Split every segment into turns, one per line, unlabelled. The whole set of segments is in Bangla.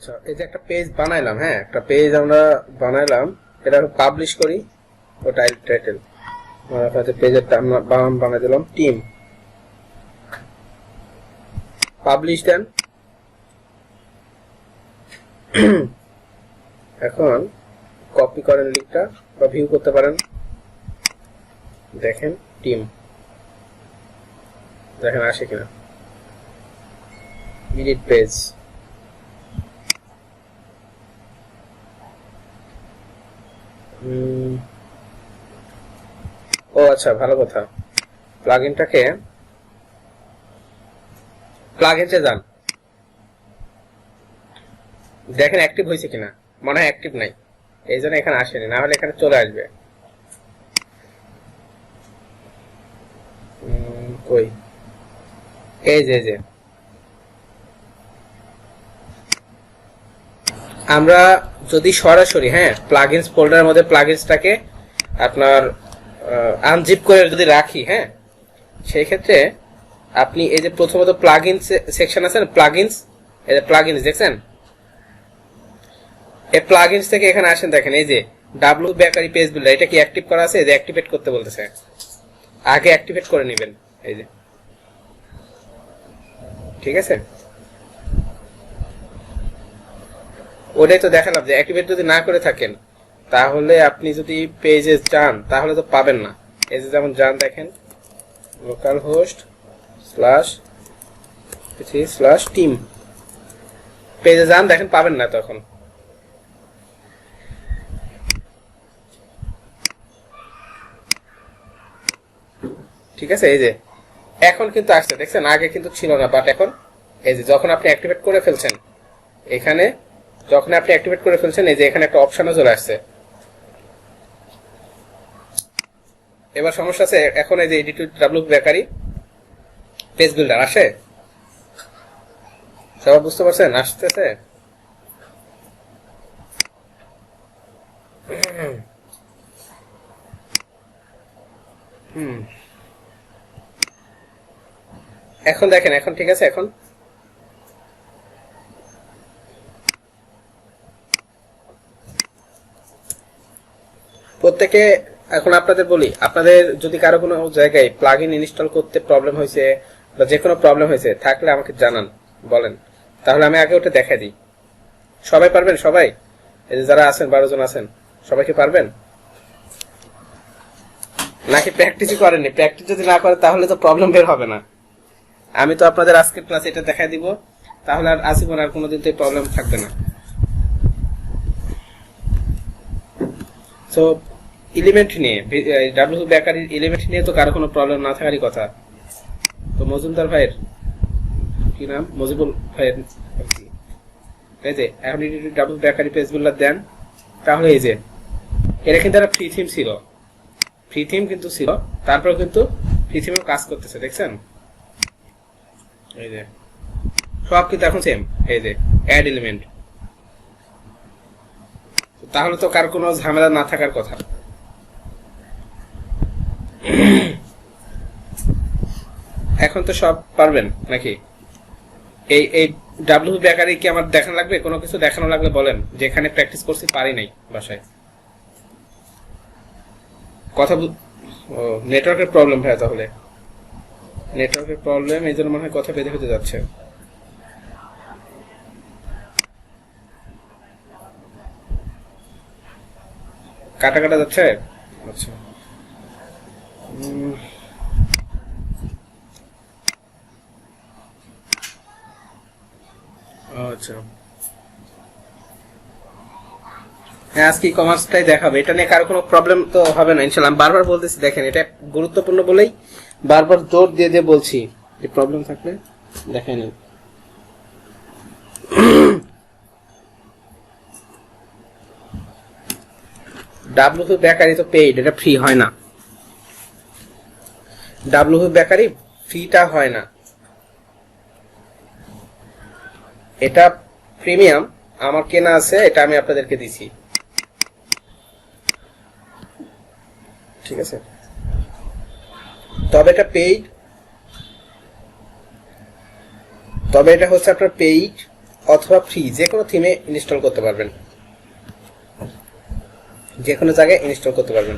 আচ্ছা, এই যে একটা পেজ বানাইলাম, হ্যাঁ একটা পেজ আমরা বানাইলাম, এটা পাবলিশ করি। ও টাইটেল পেজের নাম বানাই দিলাম টিম, পাবলিশ দেন। এখন কপি করেন লিঙ্কটা বা ভিউ করতে পারেন, দেখেন টিম, দেখেন আসে কিনা। এডিট পেজ, ও আচ্ছা ভালো কথা। প্লাগইনটাকে প্লাগইনসে যান, দেখেন অ্যাক্টিভ হয়েছে কিনা। মনে হয় অ্যাক্টিভ নাই, এই জন্য এখানে আসেনি, না হলে এখানে চলে আসবে। কই, এই যে আমরা যদি সরাসরি হ্যাঁ প্লাগইনস ফোল্ডারের মধ্যে প্লাগইনসটাকে আপনার আনজিপ করে যদি রাখি, হ্যাঁ সেই ক্ষেত্রে আপনি এই যে প্রথমত প্লাগইন সেকশন আছে না, প্লাগইনস, এই যে প্লাগইনস দেখছেন, এই প্লাগইনস থেকে এখানে আসেন, দেখেন এই যে ডাব্লিউ বেকারি পেজ বিল্ডার, এটা কি অ্যাক্টিভ করা আছে? এই যে অ্যাক্টিভেট করতে বলতেছে, আগে অ্যাক্টিভেট করে নেবেন। এই যে ঠিক আছে, ওটাই তো দেখালাম যে অ্যাক্টিভেট যদি না করে থাকেন তাহলে আপনি যদি পেজে যান তাহলে তো পাবেন না। এই যে যেমন যান, দেখেন লোকাল হোস্ট স্ল্যাশ টিম, পেজে যান, দেখেন পাবেন না তখন। ঠিক আছে, এই যে এখন কিন্তু আসছে, দেখছেন আগে কিন্তু ছিল না, বাট এখন এই যে যখন আপনি অ্যাক্টিভেট করে ফেলছেন, এখানে যখন আপনি অ্যাক্টিভেট করে ফেলছেন, এই যে এখানে একটা অপশনও চলে আসছে। এবার সমস্যা আছে, এখন এই যে edit W bakery page builder আসে, সবাই বুঝতে পারছেন আসতেছে? এখন দেখেন, এখন ঠিক আছে। এখন প্রত্যেকে, এখন আপনাদের বলি, আপনাদের যদি কারো কোনো জায়গায় প্লাগইন ইনস্টল করতে প্রবলেম হয়েছে বা যে কোনো প্রবলেম হয়েছে থাকলে আমাকে জানান, বলেন, তাহলে আমি আগে ওটা দেখা দিই। সবাই পারবেন? সবাই এই যে যারা আছেন 12 জন আছেন, সবাইকে পারবেন নাকি প্র্যাকটিসই করেননি? প্র্যাকটিস যদি না করে তাহলে তো প্রবলেম বের হবে না। আমি তো আপনাদের আজকের ক্লাসে এটা দেখাই দিব, তাহলে আর আজীবন আর কোনোদিন তো প্রবলেম থাকবে না। সো এলিমেন্ট নিয়ে, ডাব্লিউ বেকারির এলিমেন্ট নিয়ে তো কারো কোনো প্রবলেম না থাকারই কথা। তো মজুমদার ভাইয়ের কি নাম, মজিবুল ভাইয়ের, এই যে এখন ডাব্লিউ বেকারি পেজ বিল্ডার দেন, তাহলে এই যে এটা কিন্তু একটা ফ্রি থিম ছিল, ফ্রি থিম কিন্তু ছিল, তারপর কিন্তু ফ্রি থিমেও কাজ করতেছে, দেখছেন এই যে সব কিন্তু এখন সেম। এই যে অ্যাড এলিমেন্ট, তাহলে তো কার কোনো ঝামেলা না থাকার কথা। এখন তো সব পারবেন নাকি? এই ডাব্লিউ বেকারি কি আমার দেখানো লাগবে? কোনো কিছু দেখানো লাগলে বলেন, যেখানে প্র্যাকটিস করছি পারি নাই বাসায়। কথা ও নেটওয়ার্কের প্রবলেম ভাই, তাহলে নেটওয়ার্কের প্রবলেম, এই জন্য মনে হয় কথা বেঁধে হতে যাচ্ছে। কাটা কাটা যাচ্ছে। আচ্ছা আচ্ছা, হ্যাঁ আজকে কমার্সটাই দেখাবে, এটা নিয়ে কারো কোনো প্রবলেম তো হবে না ইনশাল্লাহ। আমি বারবার বলতেছি, দেখেন এটা গুরুত্বপূর্ণ বলেই বারবার জোর দিয়ে দিয়ে বলছি, যে প্রবলেম থাকলে দেখেন। ডাব্লিউ বেকারি তো পেইড, এটা ফ্রি হয় না। ডাব্লিউ বেকারি ফ্রিটা হয় না, এটা প্রিমিয়াম আমার কেনা আছে, এটা আমি আপনাদেরকে দিছি, ঠিক আছে? তবে এটা পেইড, তবে এটা হচ্ছে আপনার পেইড অথবা ফ্রি যে কোনো থিমে ইনস্টল করতে পারবেন, যে কোনো জায়গায় ইনস্টল করতে পারবেন।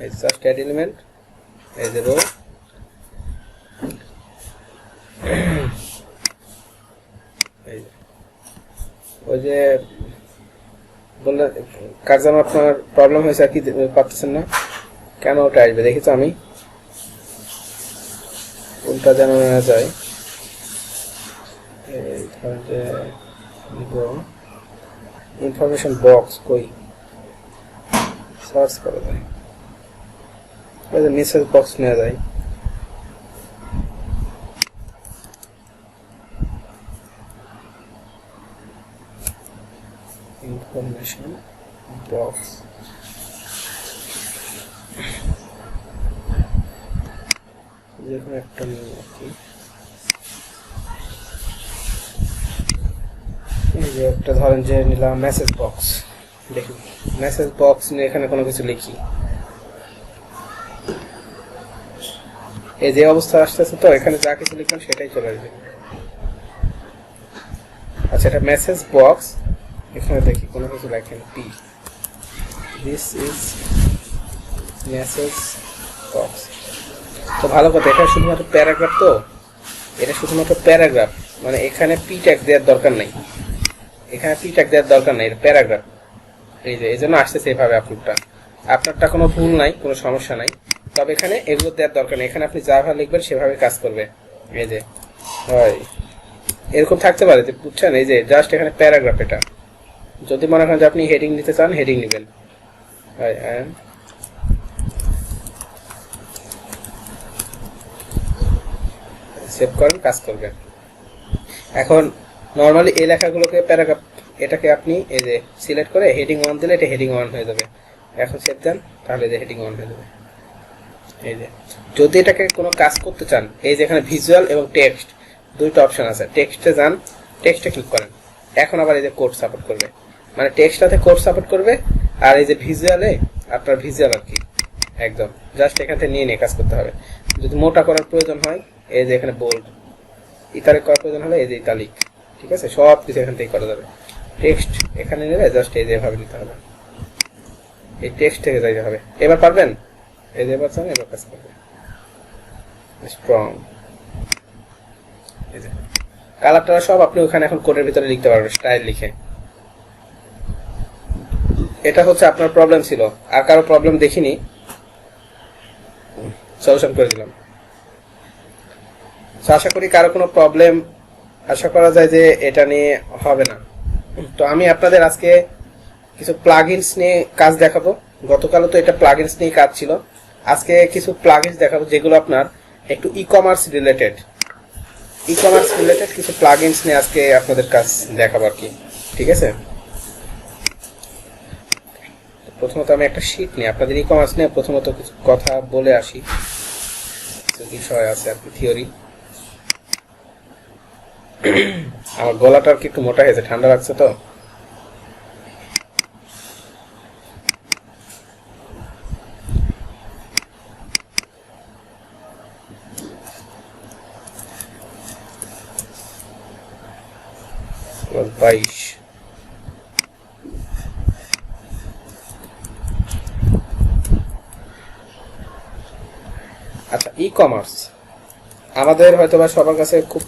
এই জাস্ট অ্যাড এলিমেন্ট, এই যে রো, ওই যে বললেন কার যেন আপনার প্রবলেম হয়েছে আর কি পাচ্ছেন না কেন, ওটা আসবে দেখেছো আমি কোনটা যেন নেওয়া যায়। এই ধরেন যে ইনফরমেশন বক্স কই সার্চ করা যায়, ওই যে মেসেজ বক্স নেওয়া যায়। ইনফরমেশন বক্স যেখানে একটা নিয়ে আর কি, এই যে একটা ধরেন যে নিলাম মেসেজ বক্স। দেখুন মেসেজ বক্স নিয়ে এখানে কোনো কিছু লিখি, এই যে অবস্থা আসতেছে তো এখানে যা কিছু লিখলাম সেটাই চলে আসবে। আচ্ছা এটা মেসেজ বক্স, এখানে দেখি কোনো কিছু লেখেন P, this is message box. তো ভালো কথা, এটা শুধুমাত্র প্যারাগ্রাফ, তো এটা শুধুমাত্র প্যারাগ্রাফ, মানে এখানে পি ট্যাগ দেওয়ার দরকার নেই, এখানে পি ট্যাগ দেওয়ার দরকার নেই, এটা প্যারাগ্রাফ। এই যে এই জন্য আসতেছে এইভাবে আপনারটা কোনো ভুল নাই, কোনো সমস্যা নাই, তবে এখানে এগুলো দেওয়ার দরকার নেই, এখানে আপনি যা লিখবেন সেভাবে কাজ করবে। এই যে হয় এরকম থাকতে পারে যে বুঝছেন, এই যে জাস্ট এখানে প্যারাগ্রাফ। এটা যদি মনে করেন যে আপনি হেডিং নিতে চান হেডিং নেবেন, সেভ করেন, কাজ করবেন। এখন নর্মালি এই লেখাগুলোকে প্যারাগ্রাফ, এটাকে আপনি এই যে সিলেক্ট করে হেডিং 1 দিলে এটা হেডিং 1 হয়ে যাবে। এখন সেভ দেন, তাহলে যে হেডিং 1 হয়ে যাবে। এই যে যদি এটাকে কোনো কাজ করতে চান, এই যে এখানে ভিজুয়াল এবং টেক্সট দুইটা অপশন আছে, টেক্সটে যান, টেক্সটে ক্লিক করেন। এখন আবার এই যে কোড সাপোর্ট করবে, মানে টেক্সটটাতে কোড সাপোর্ট করবে, আর এই যে ভিজুয়ালে আপনার ভিজুয়াল আর কি একদম জাস্ট এখান থেকে নিয়ে কাজ করতে হবে। যদি মোটা করার প্রয়োজন হয় এই যে এখানে বোল্ড, ইতালিক করার প্রয়োজন হলে এই যে ইতালিক, ঠিক আছে, সব কিছু এখান থেকে করা যাবে। টেক্সট এখানে নিলে জাস্ট এই যে এভাবে নিতে হবে, এই টেক্সট থেকে যাইতে হবে। এবার পারবেন, এই যে এবার চান এবার কাজ করবে স্ট্রং। এই যে কালারটা সব আপনি ওখানে এখন কোডের ভিতরে লিখতে পারবেন স্টাইল লিখে। এটা হচ্ছে আপনার প্রবলেম ছিল, আর কারো প্রবলেম দেখিনি, সলিউশন করে দিলাম। আশা করি কারো কোনো প্রবলেম আশা করা যায় যে এটা নিয়ে হবে না। তো আমি আপনাদের আজকে কিছু প্লাগইনস নিয়ে কাজ দেখাবো। গতকালও তো এটা প্লাগইনস নিয়ে কাজ ছিল, আজকে কিছু প্লাগইনস দেখাবো যেগুলো আপনার একটু ই কমার্স রিলেটেড কিছু প্লাগইনস নিয়ে আজকে আপনাদের কাজ দেখাবো আর কি, ঠিক আছে। প্রথমত আমি একটা শীট নিয়ে আপনাদের ই কমার্স নিয়ে প্রথমত কিছু কথা বলে আসি, বিষয় আছে আর কি, থিওরি। আমার গলাটা আর কি একটু মোটা হয়েছে, ঠান্ডা লাগছে তো। বাইশ আচ্ছা, ই কমার্স আমাদের হয়তোবা সবার কাছে খুব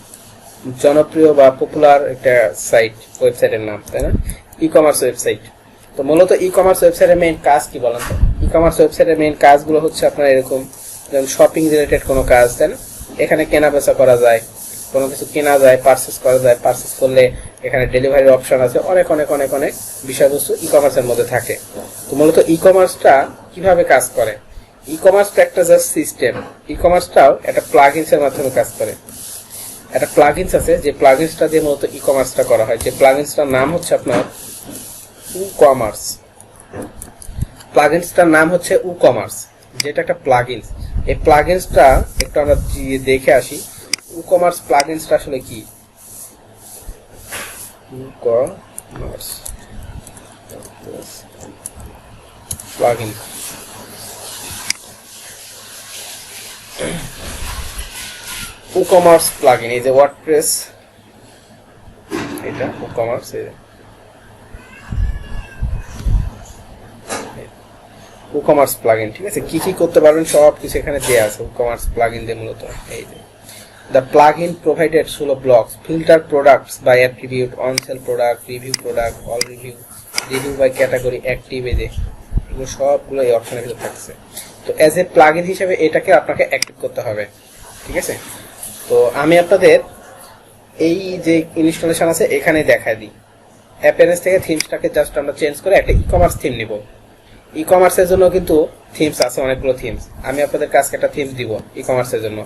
জনপ্রিয় বা পপুলার একটা সাইট, ওয়েবসাইটের নাম, তাই না? E commerce website. তো মূলত ই কমার্স ওয়েবসাইটের মেইন কাজ কি বলেন তো? ই কমার্স ওয়েবসাইটের মেইন কাজগুলো হচ্ছে আপনার এরকম, যেমন শপিং রিলেটেড কোনো কাজ, তাই না? এখানে কেনা বেচা করা যায়, কোনো কিছু কেনা যায়, পারচেস করা যায়, পারচেস করলে এখানে ডেলিভারির অপশন আছে, অনেক অনেক অনেক অনেক বিষয়বস্তু ই কমার্সের মধ্যে থাকে। তো মূলত ই কমার্সটা কিভাবে কাজ করে? ই কমার্সটা একটা জাস্ট সিস্টেম, ই কমার্সটাও একটা প্লাগইনসের মাধ্যমে কাজ করে। একটা প্লাগইনস আছে, যে প্লাগইনসটা দিয়ে মূলত ই কমার্সটা করা হয়, যে প্লাগইনসটার নাম হচ্ছে আপনার উ কমার্স। প্লাগইনসটার নাম হচ্ছে উ কমার্স, যেটা একটা প্লাগইনস। এই প্লাগইনসটা একটু আমরা দেখে আসি, উ কমার্স প্লাগইনসটা আসলে কি। WooCommerce plugin, ecommerce plugin, এই যে ওয়ার্ডপ্রেস এটা WooCommerce WooCommerce প্লাগইন, ঠিক আছে? কি কি করতে পারবেন সব কিছু এখানে দেয়া আছে WooCommerce প্লাগইন দিয়ে মূলত। এই যে the plugin provided solo blocks, filter products by attribute, on sale product, review product, all review, review by category, active, এই যে এগুলো সবগুলো এই অপশনের ভিতরে থাকছে। তো অ্যাজ এ প্লাগইন হিসেবে এটাকে আপনাকে অ্যাক্টিভ করতে হবে, ঠিক আছে? তো আমি আপনাদের এই যে ইনস্টলেশন আছে এখানে দেখায় দিই। অ্যাপিয়ারেন্স থেকে থিমসটাকে জাস্ট আমরা চেঞ্জ করে একটা ই-কমার্স থিম নিব। ই-কমার্সের জন্য কিন্তু থিমস আছে, অনেকগুলো থিমস। আমি আপনাদের কাছে একটা থিমস দিব ই-কমার্সের জন্য।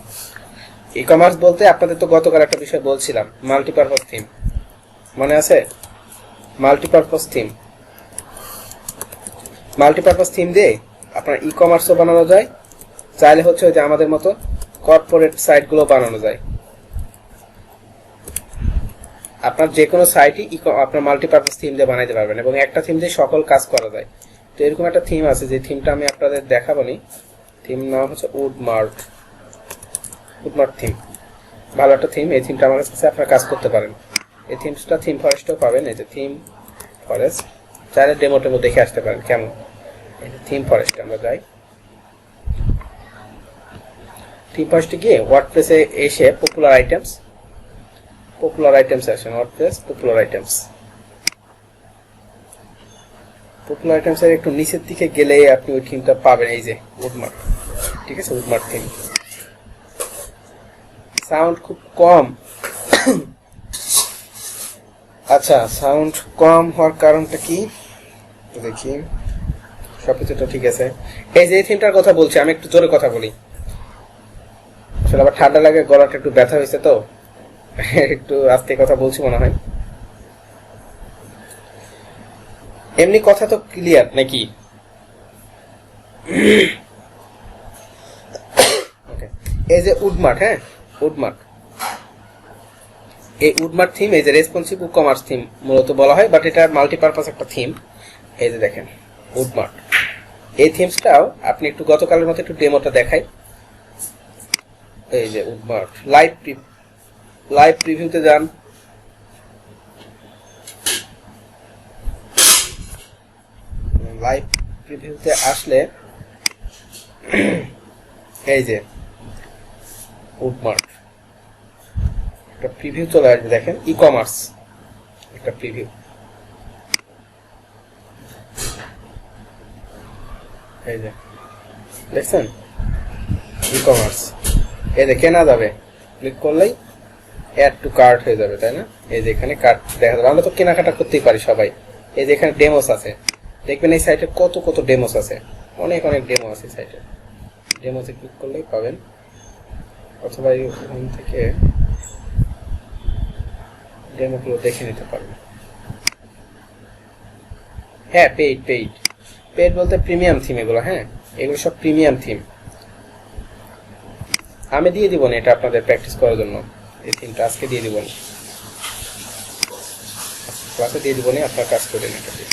ই-কমার্স বলতে আপনাদের তো গতকাল একটা বিষয় বলছিলাম, মাল্টিপারপাস থিম, মনে আছে? মাল্টিপারপাস থিম, মাল্টিপারপাস থিম দিয়ে আপনার ই-কমার্সও বানানো যায়, চাইলে হচ্ছে ওই যে আমাদের মতো কর্পোরেট সাইটগুলো বানানো যায়। আপনার যে কোনো সাইটই আপনার মাল্টিপারপাস থিম দিয়ে বানাইতে পারবেন এবং একটা থিম দিয়ে সকল কাজ করা যায়। তো এরকম একটা থিম আছে, যে থিমটা আমি আপনাদের দেখাবো নি। থিম নাম হচ্ছে উডমার্ট থিম, ভালো একটা থিম। এই থিমটা আমার কাছে আপনারা কাজ করতে পারেন। এই থিমসটা থিম ফরেস্টও পাবেন। এই যে থিম ফরেস্ট, চাইলে ডেমো টেমো দেখে আসতে পারেন কেমন। এই যে থিম ফরেস্টে আমরা যাই। থিম ফরেস্টে গিয়ে ওয়ার্ডপ্রেসে এসে পপুলার আইটেমস আসেন। ওয়ার্ডপ্রেস পপুলার আইটেমস এর একটু নিচের দিকে গেলে আপনি ওই থিমটা পাবেন। এই যে উডমার্ট, ঠিক আছে? Woodmart theme. সাউন্ড খুব কম। আচ্ছা, সাউন্ড কম হওয়ার কারণটা কি দেখি। সবকিছু তো ঠিক আছে। এই যে থিমটার কথা বলছি, আমি একটু জোরে কথা বলি, আসলে আবার ঠান্ডা লাগে, গলাটা একটু ব্যথা হয়েছে তো একটু আস্তে কথা বলছি মনে হয়। এমনি কথা তো ক্লিয়ার নাকি? এই যে উডমার্ট, হ্যাঁ উডমার্ট, এই উডমার্ট থিম, এই যে রেসপন্সিভ WooCommerce থিম মূলত বলা হয়, বাট এটা মাল্টিপারপাস একটা থিম। এই যে দেখেন উডমার্ট, এই থিমসটাও আপনি একটু গতকালের মতো একটু ডেমোটা দেখাই। এই যে উডমার্ট লাইভ প্রিভিউতে যান। লাইভ প্রিভিউতে আসলে এই যে উডমার্ট একটা প্রিভিউ চলে আসবে, দেখেন ই-কমার্স একটা প্রিভিউ। এই যে দেখছেন ই-কমার্স, এই যে কেনা যাবে, ক্লিক করলেই অ্যাড টু কার্ট হয়ে যাবে, তাই না? এই যে এখানে কার্ট দেখা যাবে। আমরা তো কেনাকাটা করতেই পারি সবাই। এই যে এখানে ডেমোস আছে, দেখবেন এই সাইটে কত ডেমোস আছে, অনেক ডেমো আছে সাইটে। ডেমোতে ক্লিক করলেই পাবেন, অথবা এখান থেকে ডেমোগুলো দেখে নিতে পারবেন। হ্যাঁ, পেইড বলতে প্রিমিয়াম থিম এগুলো। হ্যাঁ, এগুলো সব প্রিমিয়াম থিম। আমি দিয়ে দিব না এটা আপনাদের প্র্যাকটিস করার জন্য, এই থিমটা আজকে দিয়ে দিব না, ক্লাসে দিয়ে দিব না, আপনার কাজ করেন এটা দিয়ে।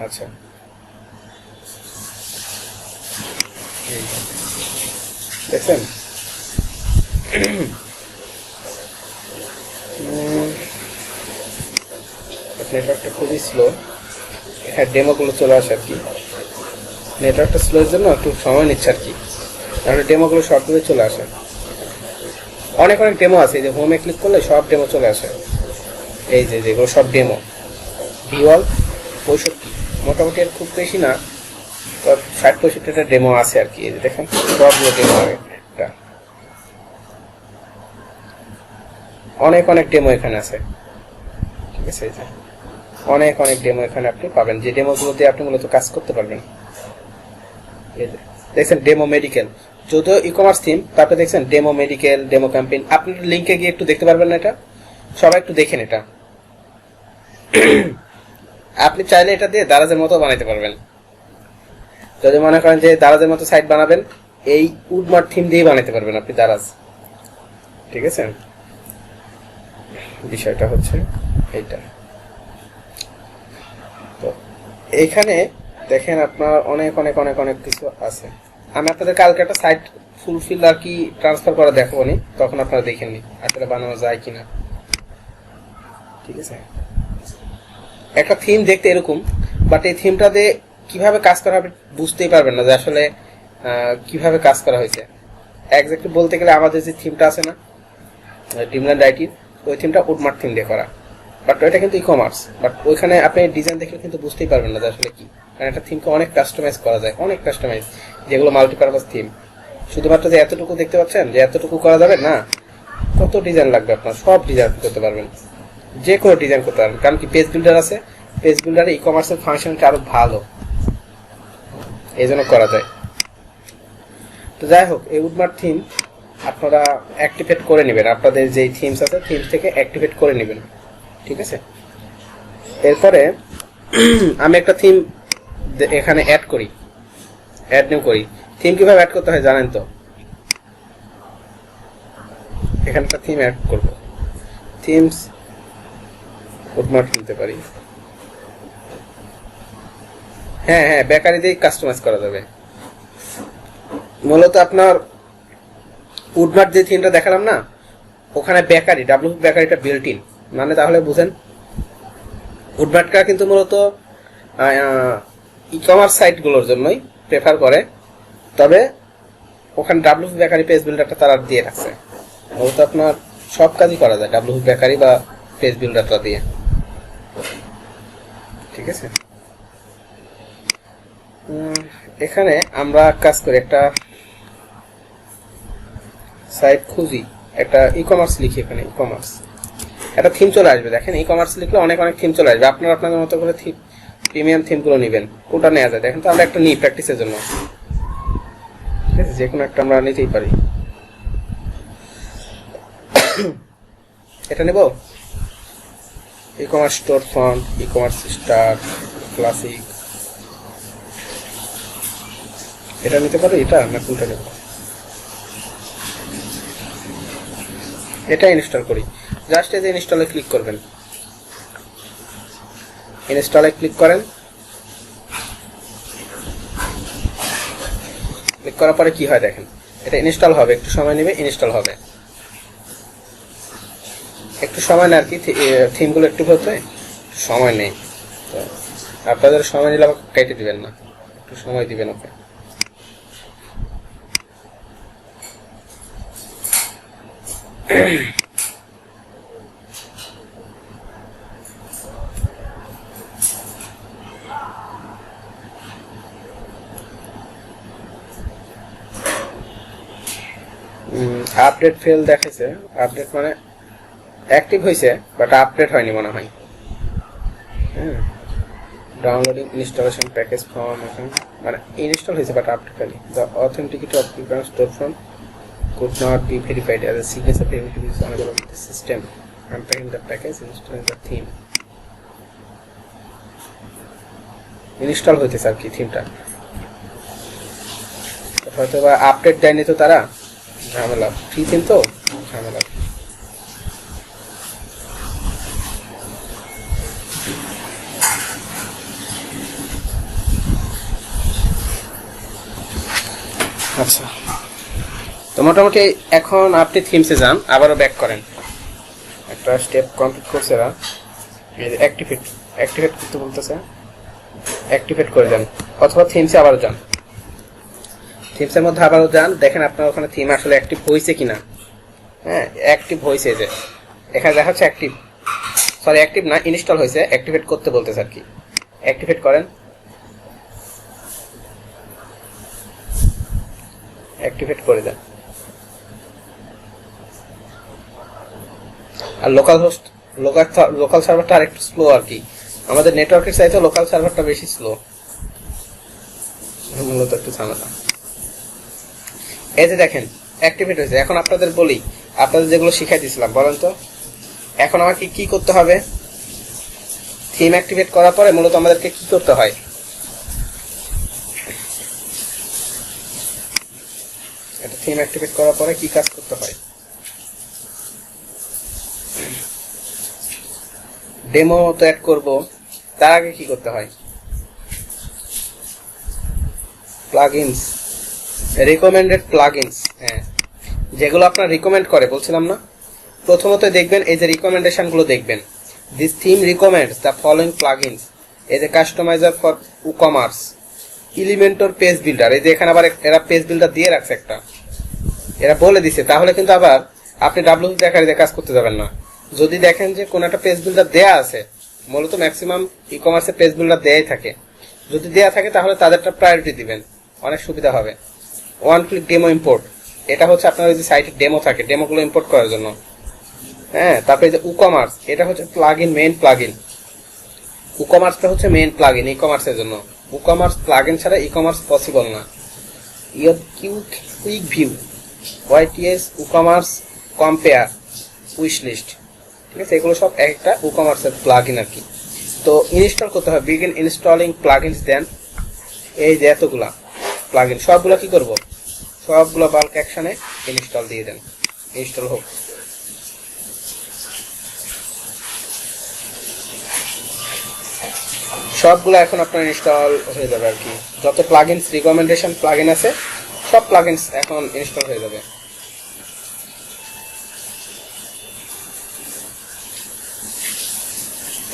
আচ্ছা, দেখছেন নেটওয়ার্কটা খুবই স্লো, হ্যাঁ ডেমোগুলো চলে আসে আর কি। নেটওয়ার্কটা স্লোর জন্য একটু সময় নিচ্ছে আর কি, তাহলে ডেমোগুলো সবগুলোই চলে আসে। অনেক ডেমো আছে, এই যে হোমে ক্লিক করলে সব ডেমো চলে আসে। এই যে যেগুলো সব ডেমো, ভিওয়াল 65, মোটামুটি আর খুব বেশি না, তো 60-65টা ডেমো আছে আর কি। এই যে দেখেন সবগুলো ডেমো, একটা অনেক ডেমো এখানে আছে, ঠিক আছে? এই যে অনেক ডেমো এখানে আপনি পাবেন, যে ডেমোগুলো দিয়ে আপনি মূলত কাজ করতে পারবেন। এই যে দেখছেন ডেমো মেডিকেল, যদিও ই-কমার্স থিম, তারপরে দেখছেন ডেমো মেডিকেল, ডেমো ক্যাম্পেইন। আপনি লিঙ্কে গিয়ে একটু দেখতে পারবেন না, এটা সবাই একটু দেখেন। এটা আপনি চাইলে এটা দিয়ে দারাজের মতো বানাইতে পারবেন। যদি মনে করেন যে দারাজের মতো সাইট বানাবেন, এই উডমার্ট থিম দিয়ে বানাইতে পারবেন আপনি দারাজ, ঠিক আছে? বিষয়টা হচ্ছে এইটা। তো এইখানে দেখেন আপনার অনেক কিছু আছে। আমি আপনাদের কালকে একটা সাইট ফুলফিল আর কি ট্রান্সফার করা দেখাবো নি, তখন আপনারা দেখেন নি আসলে বানানো যায় কিনা। ঠিক আছে, একটা থিম দেখতে এরকম, বাট এই থিমটাতে কিভাবে কাজ করা হবে বুঝতেই পারবেন না যে আসলে কিভাবে কাজ করা হয়েছে। এক্স্যাক্টলি বলতে গেলে আমাদের যে থিমটা আছে না ড্রিমল্যান্ড আইটির, ওই থিমটা উডমার্ট থিম দিয়ে করা, বাট ওইটা কিন্তু ই কমার্স। বাট ওইখানে আপনি ডিজাইন দেখলে কিন্তু বুঝতেই পারবেন না যে আসলে কি, কারণ একটা থিমকে অনেক কাস্টমাইজ করা যায়, অনেক কাস্টমাইজ, যেগুলো মাল্টিপারপাস থিম। শুধুমাত্র যে এতটুকু দেখতে পাচ্ছেন যে এতটুকু করা যাবে না, কত ডিজাইন লাগবে আপনার, সব ডিজাইন করতে পারবেন, যে কোনো ডিজাইন করতে পারবেন। কারণ কি পেজ বিল্ডার আছে, পেজ বিল্ডারে ই কমার্সের ফাংশনটা আরো ভালো, এই জন্য করা যায়। তো যাই হোক, এই উডমার্ট থিম আপনারা অ্যাক্টিভেট করে নেবেন, আপনাদের যে থিমস আছে থিমস থেকে অ্যাক্টিভেট করে নেবেন। ঠিক আছে, এরপরে আমি একটা থিম এখানে অ্যাড করি, অ্যাড নিউ করি। থিম কিভাবে অ্যাড করতে হয় জানেন তো? এখানে একটা থিম অ্যাড করব, থিমস উডমার্ট নিতে পারি। হ্যাঁ হ্যাঁ, বেকারিতেই কাস্টমাইজ করা যাবে। মূলত আপনার উডমার্ট যে থিমটা দেখালাম না, ওখানে বেকারি ডাব্লিউপি বেকারিটা বিল্ট ইন, মানে তাহলে বুঝেন উডমার্টটা কিন্তু মূলত ই কমার্স সাইটগুলোর জন্যই প্রেফার করে, তবে ওখানে ডাব্লিউপি বেকারি পেজ বিল্ডারটা তারা দিয়ে রাখছে। মূলত আপনার সব কাজই করা যায় ডাব্লিউপি বেকারি বা পেজ বিল্ডারটা দিয়ে। ঠিক আছে, এখানে আমরা কাজ করি, একটা সাইট খুঁজি, একটা ই কমার্স লিখি, এখানে ই কমার্স একটা থিম চলে আসবে। দেখেন ই কমার্স লিখলে অনেক অনেক থিম চলে আসবে, আপনারা আপনাদের মতো করে প্রিমিয়াম থিমগুলো নেবেন, কোনটা নেওয়া যায় দেখেন তো। আমরা একটা নিই প্র্যাকটিসের জন্য, ঠিক আছে, যে কোনো একটা আমরা নিতেই পারি। এটা নেব, e commerce store font, e commerce star, classic, এটা নিতে পারি, এটা না কোনটা নেব? এটা ইনস্টল করি। জাস্ট এই যে ইনস্টলে ক্লিক করবেন, ইনস্টলে ক্লিক করেন, ক্লিক করার পরে কি হয় দেখেন, এটা ইনস্টল হবে, একটু সময় নেবে, ইনস্টল হবে, একটু সময় নেই আর কি, থিমগুলো একটু হতে সময় নেই। তো আপনাদের সময় নিলে আবার কেটে দিবেন না, একটু সময় দিবেন ওকে। আপডেট ফেল দেখাইছে, আপডেট মানে অ্যাক্টিভ হয়েছে বাট আপডেট হয়নি মনে হয়। হ্যাঁ, ডাউনলোডিং ইনস্টলেশন প্যাকেজ ফ্রম, মানে ইনস্টল হয়েছে বাট আপডেট হয়নি। The authenticate of your store from could not be verified as a signature primitive is unavailable in the system. Unpacking the package, installing the theme. Install হইতেছে আর কি থিমটা, হয়তো বা আপডেট দেয়নি তো তারা, ঝামেলা, ফ্রি থিম তো ঝামেলা। আচ্ছা, তো মোটামুটি এখন আপনি থিমসে যান, আবারও ব্যাক করেন, একটা স্টেপ কমপ্লিট করছে এরা, অ্যাক্টিভেট করতে বলতেছে, অ্যাক্টিভেট করে দেন, অথবা থিমসে আবারও যান, থিমসের মধ্যে আবারও যান, দেখেন আপনার ওখানে থিম আসলে অ্যাক্টিভ হয়েছে কিনা। হ্যাঁ, অ্যাক্টিভ হয়েছে, যে এখানে দেখা হচ্ছে অ্যাক্টিভ, সরি অ্যাক্টিভ না, ইনস্টল হয়েছে, অ্যাক্টিভেট করতে বলতেছে আর কি। অ্যাক্টিভেট করেন, অ্যাক্টিভেট করে দেন। আর লোকাল সার্ভারটা আরেকটু স্লো আর কি, আমাদের নেটওয়ার্কের চাইতে লোকাল সার্ভারটা বেশি স্লো, মূলত একটু ঝামেলা। এই যে দেখেন অ্যাক্টিভেট হয়েছে। এখন আপনাদের বলি, আপনাদের যেগুলো শিখাই দিয়েছিলাম বলেন তো, এখন আমাকে কি করতে হবে? থিম অ্যাক্টিভেট করার পরে মূলত আমাদেরকে কি করতে হয়? এটা থিম অ্যাক্টিভেট করার পরে কি কাজ করতে হয়? ডেমো তো অ্যাড করব, তার আগে কি করতে হয়? প্লাগইনস, রিকমেন্ডেড প্লাগইনস, হ্যাঁ যেগুলো আপনার রিকমেন্ড করে বলছিলাম না, প্রথমত দেখবেন এই যে রিকমেন্ডেশন গুলো দেখবেন, this theme recommends the following plugins, এই যে customizer for ecommerce, Elementor page builder, এই যে এখানে আবার এরা পেজ বিল্ডার দিয়ে রাখছে একটা, এরা বলে দিছে, তাহলে কিন্তু আবার আপনি ডাব্লিউপি বেকারিতে কাজ করতে যাবেন না। যদি দেখেন যে কোন একটা পেজ বিল্ডার দেয়া আছে, মূলত ম্যাক্সিমাম ই কমার্সে পেজ বিল্ডার দেয়াই থাকে, যদি দেয়া থাকে তাহলে তাদেরটা প্রায়োরিটি দিবেন, অনেক সুবিধা হবে। ওয়ান ক্লিক ডেমো ইম্পোর্ট, এটা হচ্ছে আপনার ওই যে সাইটে ডেমো থাকে, ডেমোগুলো ইম্পোর্ট করার জন্য। হ্যাঁ, তারপরে যে ই-কমার্স, এটা হচ্ছে প্লাগইন, মেইন প্লাগইন। ই-কমার্সটা হচ্ছে মেইন প্লাগইন ই কমার্সের জন্য। ই-কমার্স প্লাগইন ছাড়া ই কমার্স পসিবল না। Quick view, YTS, ecommerce compare, wish list, ঠিক আছে, এগুলো সব একটা ই-কমার্সের প্লাগইন আর কি। তো ইনস্টল করতে হবে, বিগিন ইনস্টলিং প্লাগইনস, দেন এই যে এতগুলা প্লাগইন সবগুলো কি করব, সবগুলো বাল্ক অ্যাকশনে ইনস্টল দিয়ে দেন, ইনস্টল হোক। সবগুলো এখন আপনার ইনস্টল হয়ে যাবে আর কি, যত প্লাগইনস রিকমেন্ডেশন প্লাগইন আছে সব প্লাগইনস এখন ইনস্টল হয়ে যাবে।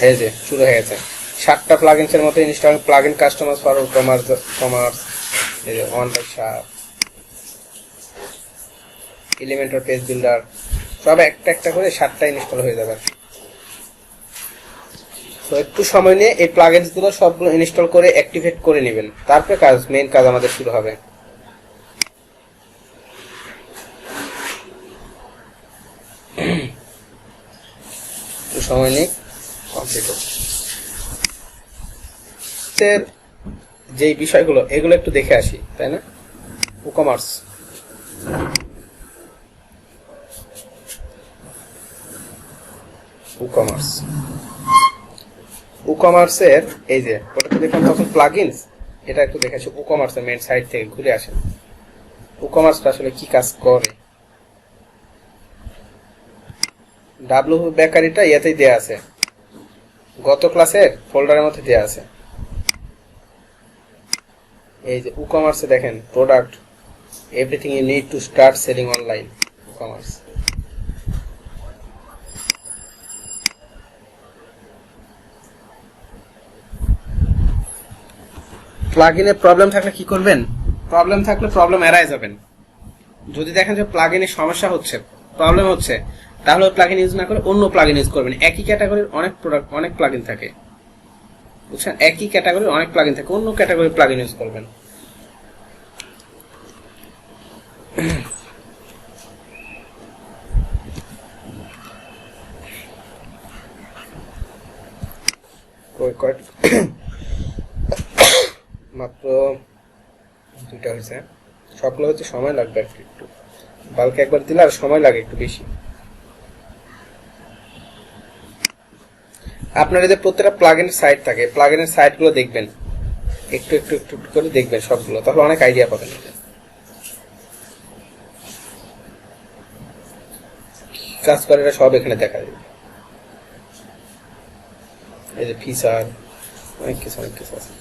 এই যে শুরু হয়ে গেছে 7টা প্লাগইনসের মতো install, plugin customer for commerce, এই যে one by sharp, Elementor page builder, সব একটা একটা করে 7টা ইনস্টল হয়ে যাবে। তো একটু সময় নিয়ে এই প্লাগইনস গুলো সবগুলো ইনস্টল করে অ্যাক্টিভেট করে নেবেন, তারপরে মেইন কাজ আমাদের শুরু হবে। একটু সময় নিয়ে কমপ্লিট হোক। যেই বিষয়গুলো এগুলো একটু দেখে আসি, তাই না? ই-কমার্স, ই-কমার্সের এই যে ওটা দেখুন তখন প্লাগইনস, এটা একটু দেখে আসি। ই-কমার্সের মেইন সাইট থেকে ঘুরে আসেন, ই-কমার্সটা আসলে কি কাজ করে। ডাব্লিউপি বেকারিটা ইয়াতেই দেয়া আছে, গত ক্লাসের ফোল্ডারের মধ্যে দেয়া আছে। এই যে ই-কমার্সে দেখেন product, everything you need to start selling online, ecommerce. প্লাগইনে প্রবলেম থাকলে কি করবেন? প্রবলেম থাকলে প্রবলেম এড়ায় যাবেন। যদি দেখেন যে প্লাগইনে সমস্যা হচ্ছে, প্রবলেম হচ্ছে, তাহলে প্লাগইন ইউজ না করে অন্য প্লাগইন ইউজ করবেন। একই ক্যাটাগরির অনেক প্রোডাক্ট, অনেক প্লাগইন থাকে, বুঝছেন? একই ক্যাটাগরির অনেক প্লাগইন থাকে, অন্য ক্যাটাগরির প্লাগইন ইউজ করবেন। মাত্র 2টা হয়েছে, সবগুলো হচ্ছে সময় লাগবে একটু, বাল্কে একবার দিলে আর সময় লাগে একটু বেশি। আপনার এই যে প্রত্যেকটা প্লাগইনের সাইট থাকে, প্লাগইনের সাইটগুলো দেখবেন, একটু একটু একটু করে দেখবেন সবগুলো, তাহলে অনেক আইডিয়া পাবেন। কাজ করে এরা সব এখানে দেখা যাবে। এই যে ফিচার, অনেক কিছু আছে।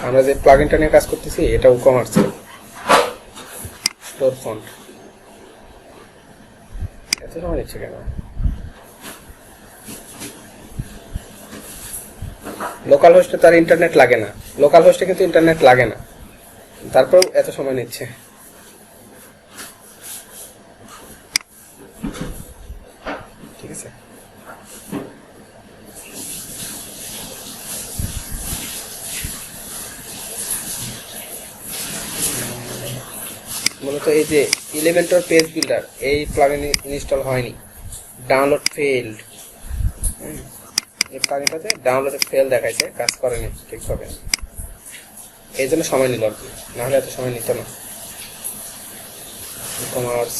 আমরা যে প্লাগইনটা নিয়ে কাজ করতেছি এটা ই-কমার্সে স্টোর ফন্ট। এত সময় নিচ্ছে কেন? লোকাল হোস্টে তার ইন্টারনেট লাগে না, লোকাল হোস্টে কিন্তু ইন্টারনেট লাগে না, তারপরেও এত সময় নিচ্ছে। ঠিক আছে, মূলত এই যে এলিমেন্টর পেজ বিল্ডার এই প্লাগইন ইনস্টল হয়নি, ডাউনলোড ফেইল্ড, এই প্লাগইনটাতে ডাউনলোডে ফেল দেখাইছে, কাজ করেনি ঠিকভাবে, এই জন্য সময় নিল আর কি, নাহলে এত সময় নিত না। ই-কমার্স,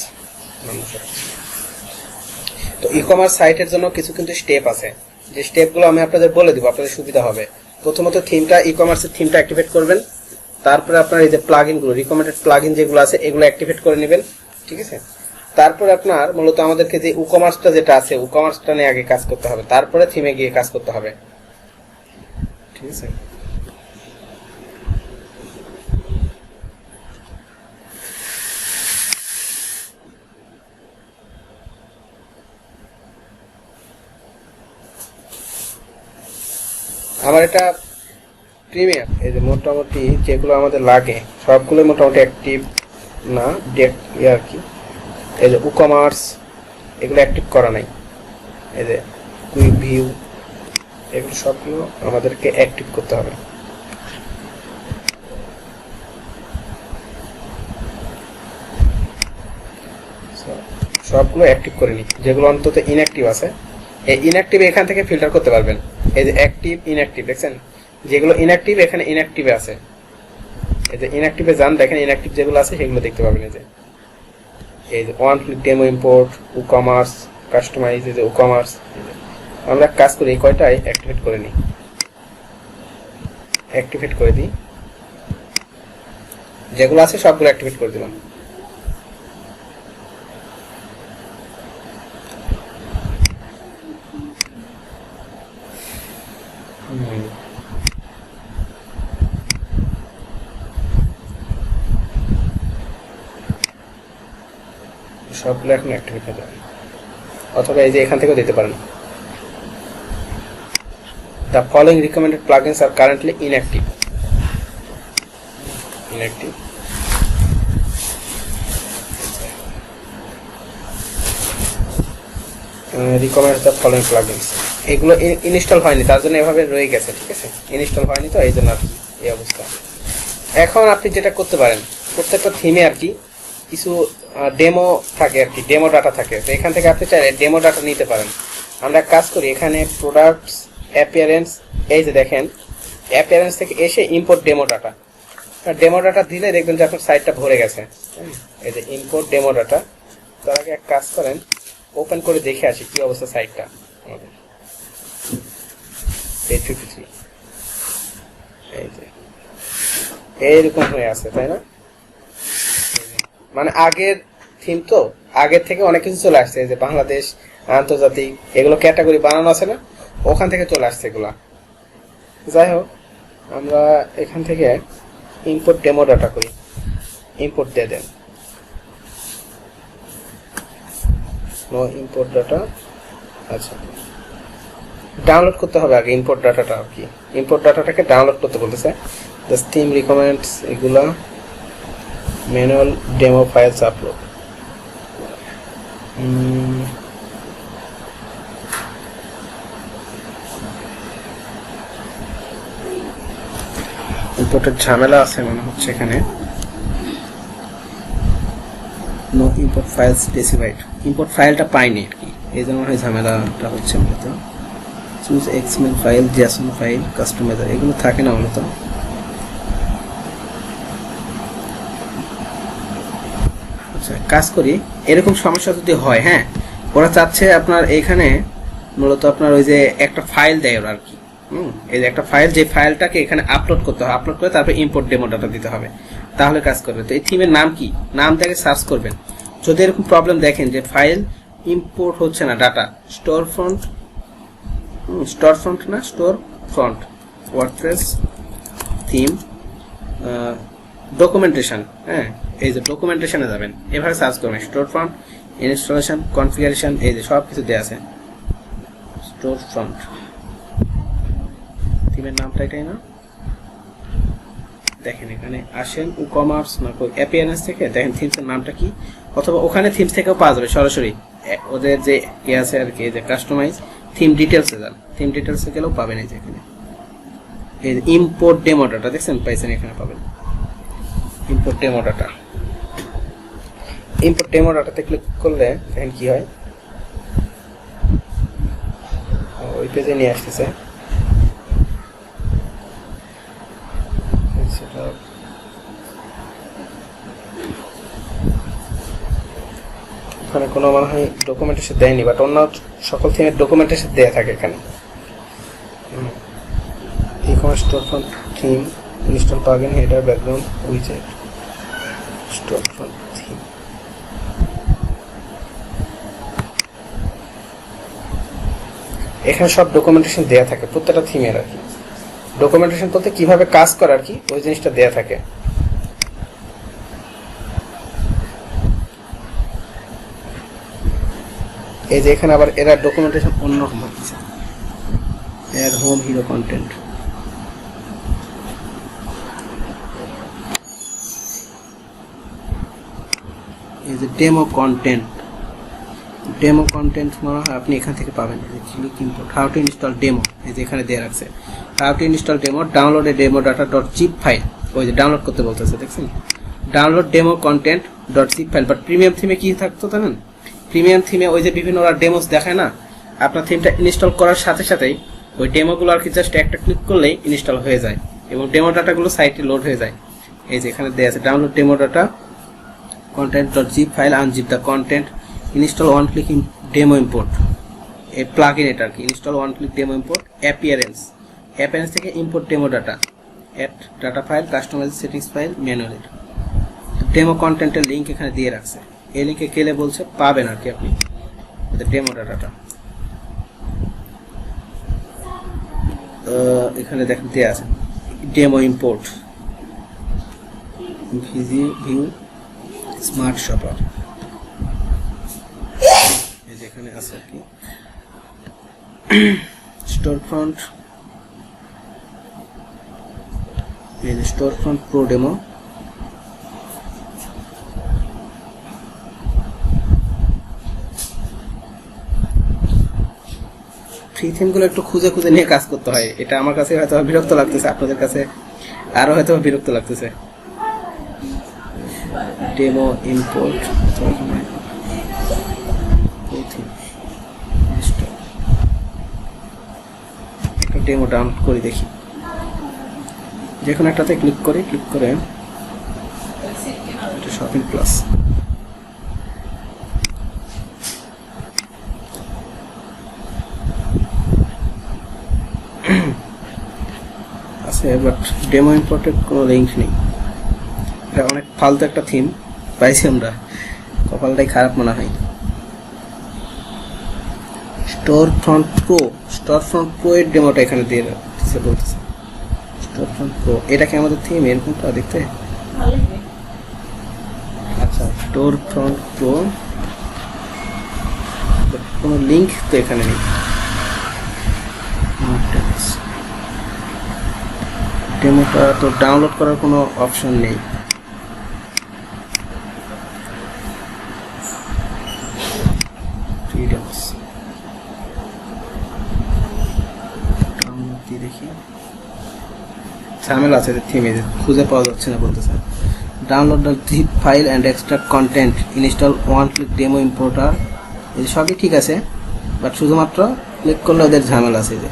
তো ই-কমার্স সাইটের জন্য কিছু কিন্তু স্টেপ আছে, যে স্টেপগুলো আমি আপনাদের বলে দিব, আপনাদের সুবিধা হবে। প্রথমত থিমটা, ই-কমার্সের থিমটা অ্যাক্টিভেট করবেন, তারপরে আপনার এই যে প্লাগইনগুলো, রিকমেন্ডেড প্লাগইন যেগুলো আছে এগুলো অ্যাক্টিভেট করে নেবেন, ঠিক আছে। তারপরে আপনার মূলত আমাদেরকে যে ই-কমার্সটা যেটা আছে ই-কমার্সটা নিয়ে আগে কাজ করতে হবে, তারপরে থিমে গিয়ে কাজ করতে হবে, ঠিক আছে। আমার এটা প্রিমিয়াম, এই যে মোটামুটি যেগুলো আমাদের লাগে সবগুলো মোটামুটি অ্যাক্টিভ না আর কি। এই যে ই-কমার্স এগুলো অ্যাক্টিভ করা নাই, এই যে কুইক ভিউ এগুলো সবগুলো আমাদেরকে অ্যাক্টিভ করতে হবে। সবগুলো অ্যাক্টিভ করে নিই, যেগুলো অন্তত ইনঅ্যাক্টিভ আছে এই ইনঅ্যাক্টিভ এখান থেকে ফিল্টার করতে পারবেন। এই যে অ্যাক্টিভ ইনঅ্যাক্টিভ দেখছেন, যেগুলো ইনঅ্যাক্টিভ এখানে ইনঅ্যাক্টিভে আছে, এই যে ইনঅ্যাক্টিভে যান দেখেন ইনঅ্যাক্টিভ যেগুলো আছে সেগুলো দেখতে পাবেন। এই যে one click demo import, ecommerce, customize, এই যে ই-কমার্স। আমরা কাজ করি এই কয়টাই অ্যাক্টিভেট করে নিই, অ্যাক্টিভেট করে দিই, যেগুলো আছে সবগুলো অ্যাক্টিভেট করে দিলাম। সবগুলো এখন অ্যাক্টিভেট হয়ে যাবে, অথবা এই যে এখান থেকেও দিতে পারেন। The following recommended plugins are currently inactive. Recommend the following plugins. এগুলো ইনস্টল হয়নি তার জন্য এভাবে রয়ে গেছে, ঠিক আছে। ইনস্টল হয়নি তো এই জন্য এই অবস্থা। এখন আপনি যেটা করতে পারেন, প্রত্যেকটা থিমে আর কি কিছু ডেমো থাকে আর কি, ডেমো ডাটা থাকে, তো এখান থেকে আপনি চাইলে ডেমো ডাটা নিতে পারেন। আমরা কাজ করি এখানে প্রোডাক্টস, অ্যাপিয়ারেন্স, এই যে দেখেন অ্যাপিয়ারেন্স থেকে এসে import demo data, demo data দিলে দেখবেন যে আপনার সাইটটা ভরে গেছে। এই যে ইম্পোর্ট ডেমো ডাটা, তার আগে এক কাজ করেন ওপেন করে দেখে আসি কি অবস্থা সাইটটা আমাদের। 853 এই যে এইরকম হয়ে আছে, তাই না? মানে আগের থিম তো আগের থেকে অনেক কিছু চলে আসছে, এই যে বাংলাদেশ, আন্তর্জাতিক, এগুলো ক্যাটাগরি বানানো আছে না, ওখান থেকে চলে আসছে এগুলা। যাই হোক, আমরা এখান থেকে ইম্পোর্ট ডেমো ডাটা করি, ইম্পোর্ট দিয়ে দেন, নো ইম্পোর্ট ডাটা। আচ্ছা, ডাউনলোড করতে হবে আগে ইম্পোর্ট ডাটাটা আর কি, ইম্পোর্ট ডাটাটাকে ডাউনলোড করতে বলতেছে। জাস্ট থিম রিকমেন্ডস, এগুলা ম্যানুয়াল ডেমো ফাইলস আপলোড। ইম্পোর্টের ঝামেলা আছে মনে হচ্ছে এখানে। No import files specified, import ফাইলটা পাইনি আর কি, এই জন্য ঝামেলাটা হচ্ছে মূলত। Choose XML file, JSON file, customizer, এগুলো থাকে না মূলত। আচ্ছা, কাজ করি, এরকম সমস্যা যদি হয়, হ্যাঁ, ওরা চাচ্ছে আপনার এখানে মূলত আপনার ওই যে একটা ফাইল দেয় ওরা আর কি, এই যে একটা ফাইল, যে ফাইলটাকে এখানে আপলোড করতে হবে, আপলোড করে তারপর ইম্পোর্ট ডেমো ডাটা দিতে হবে, তাহলে কাজ করবে। তো এই থিমের নাম কি, নাম থেকে সার্চ করবেন। যদি এরকম প্রবলেম দেখেন যে ফাইল ইম্পোর্ট হচ্ছে না ডাটা, স্টোর ফ্রন্ট না store front WordPress theme documentation, হ্যাঁ, এই যে ডকুমেন্টেশনে যাবেন, এভাবে সার্চ করবেন স্টোর ফ্রন্ট, ইনস্টলেশন, কনফিগারেশন, এই যে সব কিছু দেওয়া আছে। স্টোর ফ্রন্ট থিমের নামটা এটাই না, দেখেন এখানে আসেন ই-কমার্স না অ্যাপিয়ারেন্স থেকে দেখেন থিমসের নামটা কি, অথবা ওখানে থিমস থেকেও পাওয়া যাবে সরাসরি, ওদের যে কি আছে আর কি, যে কাস্টমাইজ থিম ডিটেলসে যান, থিম ডিটেলসে গেলেও পাবেন। এই যে এখানে এই ইম্পোর্ট ডেমো ডাটা দেখছেন, পাইছেন, এখানে পাবেন import demo data. Import demo ডাটাতে ক্লিক করলে দেখেন কি হয়, ওই পেজে নিয়ে আসতেছে। ওখানে কোনো মনে হয় ডকুমেন্টেশন দেয়নি, বাট অন্য সকল থিমের ডকুমেন্টেশন দেয়া থাকে এখানে। Ecommerce Storefront theme, install plugin, header, background, উইজেট, স্টোর ফ্রন্ট থিম। এখানে সব ডকুমেন্টেশন দেয়া থাকে প্রত্যেকটা থিমের আর কি। ডকুমেন্টেশন বলতে কিভাবে কাজ করে আর কি, ওই জিনিসটা দেয়া থাকে। এই যে এখানে আবার এরা ডকুমেন্টেশন অন্যরকম হচ্ছে, এর হোম হিরো কন্টেন্ট। এই যে ডেমো কন্টেন্ট, ডেমো কন্টেন্ট মনে হয় আপনি এখান থেকে পাবেন। Click import, how to install demo, এই যে এখানে দেওয়া রাখছে how to install demo, download a demo data dot zip file. ওই যে ডাউনলোড করতে বলতেছে, দেখছেন, download demo content dot zip file. But premium থিমে কি থাকতো জানেন, প্রিমিয়াম থিমে ওই যে বিভিন্ন ওরা ডেমোস দেখায় না, আপনার থিমটা ইনস্টল করার সাথে সাথেই ওই ডেমোগুলো আর কি জাস্ট একটা ক্লিক করলেই ইনস্টল হয়ে যায় এবং ডেমো ডাটাগুলো সাইটে লোড হয়ে যায়। এই যে এখানে দেওয়া আছে download demo data content.zip file, unzip the content, install one click in demo import, a plugin এটা আর কি, install one click demo import, appearance থেকে import demo data, add data file, customize settings file manually। Demo কন্টেন্টের লিংক এখানে দিয়ে রাখছে, এই লিংকে গেলে বলছে পাবেন আর কি আপনি ডেমো ডাটাটা। এখানে দেখেন দেয়া আছে demo import, view smart shopper, এই যেখানে আছে আর কি স্টোর ফ্রন্ট, এই যে Storefront pro demo. Free থিমগুলো একটু খুঁজে খুঁজে নিয়ে কাজ করতে হয়, এটা আমার কাছে হয়তো বিরক্ত লাগতেছে, আপনাদের কাছে আরো হয়তো বিরক্ত লাগতেছে। ডেমো ইম্পোর্ট, ডেমো ডাউনলোড করে দেখি, যে কোনো একটাতে ক্লিক করে শপিং প্লাস আছে, বাট ডেমো ইম্পোর্টের কোনো লিঙ্ক নেই। এটা অনেক ফালতু একটা থিম পাইছি আমরা, কপালটাই খারাপ মনে হয়। স্টোর ফ্রন্ট প্রো এর ডেমোটা এখানে দিয়ে দিচ্ছে, বলতেছে স্টোর ফ্রন্ট প্রো, এটা কি আমাদের থিম এরকমটা দেখতে? আচ্ছা, স্টোর ফ্রন্ট প্রো কোনো লিঙ্ক তো এখানে নেই। ডেমোটা তো ডাউনলোড করার কোনো অপশন নেই। দেখি ঝামেলা আছে থিমে, খুঁজে পাওয়া যাচ্ছে না, বলতেছে download the zip file and extract content, install one click demo importer. এই সবই ঠিক আছে, বাট শুধুমাত্র ক্লিক করলে ওদের ঝামেলা আছে। যে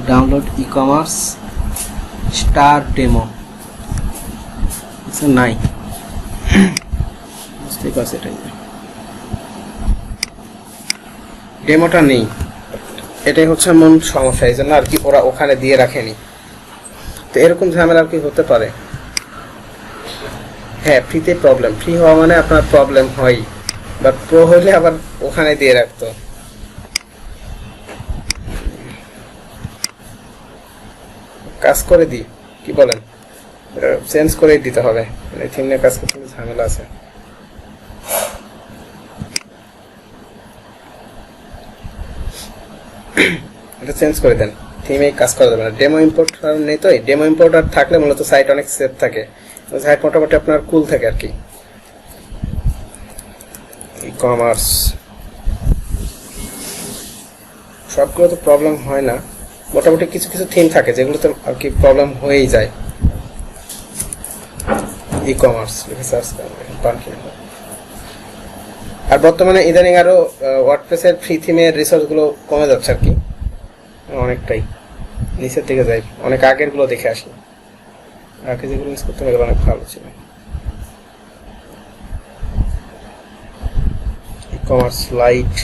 download e commerce star demo নাই, বুঝতেই পারছি এটাই ডেমোটা নেই, এটাই হচ্ছে মূল সমস্যা। এই জন্য আর কি ওরা ওখানে দিয়ে রাখেনি, তো এরকম ঝামেলা আর কি হতে পারে। হ্যাঁ, ফ্রিতে প্রবলেম, ফ্রি হওয়া মানে আপনার প্রবলেম হয়, বাট প্রো হইলে আবার ওখানে দিয়ে রাখতো। কাজ করে দিই, কি বলেন, চেঞ্জ করে দিতে হবে, এই থিম নিয়ে কাজ করতে ঝামেলা আছে। এটা চেঞ্জ করে দেন, থিমে কাজ করা যাবে না। ডেমো ইম্পোর্ট নেই তো, ডেমো ইম্পোর্টার থাকলে মূলত সাইট অনেক সেফ থাকে, সাইট মোটামুটি আপনার কুল থাকে আর কি। ই কমার্স সবগুলো তো প্রবলেম হয় না, মোটামুটি কিছু কিছু থিম থাকে যেগুলোতে আর কি প্রবলেম হয়েই যায়। ই কমার্স সার্চ করেন। আর বর্তমানে ইদানিং আরো ওয়ার্ডপ্রেসের ফ্রি থিমের রিসোর্স গুলো কমে যাচ্ছে আর কি, অনেকটাই নিচের দিকে যাই। অনেক আগের গুলো দেখে আসি, আগে যেগুলো ইউজ করতে পারলে অনেক ভালো ছিল। E commerce light,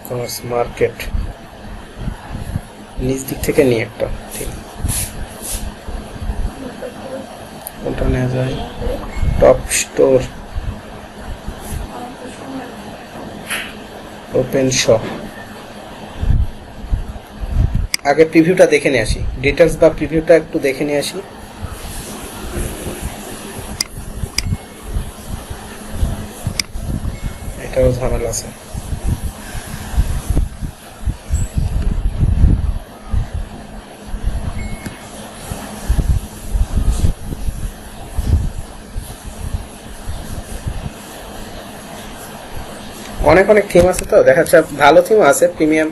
commerce market, নিচ দিক থেকে নিয়ে একটা থিম কোনটা নেওয়া যায়, টপ স্টোর, ওপেন শপ আগে প্রিভিউটা দেখে নিয়ে আসি, ডিটেলস বা প্রিভিউটা একটু দেখে নিয়ে আসি। এটাও ঝামেলা আছে। অনেক অনেক থিম আছে, তো দেখা যাচ্ছে ভালো থিম আছে, প্রিমিয়াম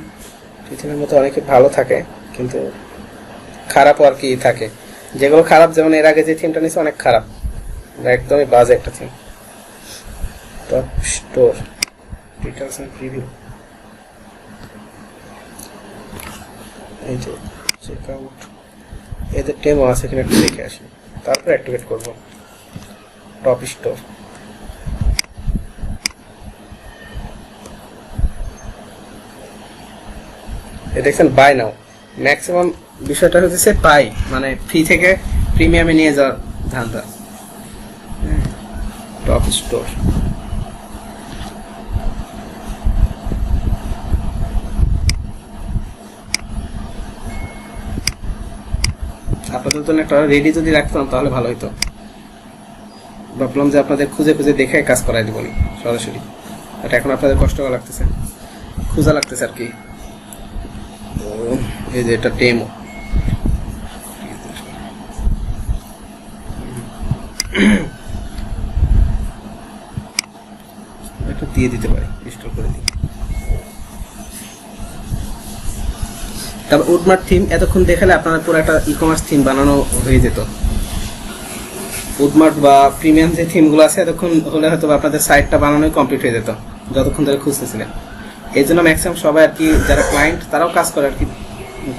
থিমের মতো অনেকে ভালো থাকে, কিন্তু খারাপও আর কি থাকে। যেগুলো খারাপ, যেমন এর আগে যে থিমটা নিয়েছে অনেক খারাপ, একদমই বাজে একটা theme. Top store details and preview, এই যে চেক আউট, এদের টেমও আছে কিনা একটু দেখে আসি, তারপর অ্যাক্টিভেট করব। টপ স্টোর দেখছেন, বাই নাও। ম্যাক্সিমাম বিষয়টা হচ্ছে বাই, মানে ফ্রি থেকে প্রিমিয়ামে নিয়ে যাওয়ার ধান্দা। টপ স্টোর আপনাদের জন্য একটা রেডি যদি রাখতাম তাহলে ভালো হতো। ভাবলাম যে আপনাদের খুঁজে খুঁজে দেখে কাজ করাই দেবনি সরাসরি, এটা এখন আপনাদের কষ্ট লাগতেছে, খোঁজা লাগতেছে আর কি। এই যে এটা টেমো, এটা দিয়ে দিতে পারি, ইনস্টল করে দিই। তারপর উডমার্ট থিম এতক্ষণ দেখালে আপনার পুরো একটা ই কমার্স থিম বানানো হয়ে যেত। উডমার্ট বা প্রিমিয়াম যে থিমগুলো আছে এতক্ষণ হলে হয়তো আপনাদের সাইটটা বানানোই কমপ্লিট হয়ে যেত, যতক্ষণ ধরে খুঁজতেছিলেন। এই জন্য ম্যাক্সিমাম সবাই আর কি, যারা ক্লায়েন্ট তারাও কাজ করে আর কি,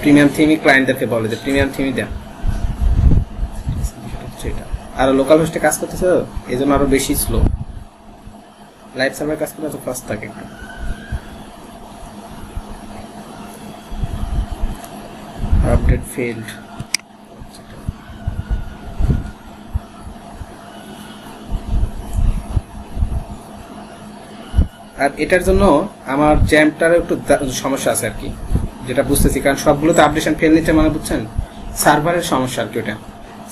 প্রিমিয়াম থিমই ক্লায়েন্টদেরকে বলে যে প্রিমিয়াম থিমই দেন। আর লোকাল হোস্টে কাজ করতেছে, এই জন্য আরো বেশি স্লো। লাইভ সার্ভার কাজ করলে তো ফাস্ট থাকে। আপডেট ফেইল্ড, আর এটার জন্য আমার জ্যামটার একটু সমস্যা আছে আর কি, যেটা বুঝতেছি, কারণ সবগুলোতে আপডেশন ফেল নিচ্ছে, মানে বুঝছেন, সার্ভারের সমস্যা আর কি। ওটা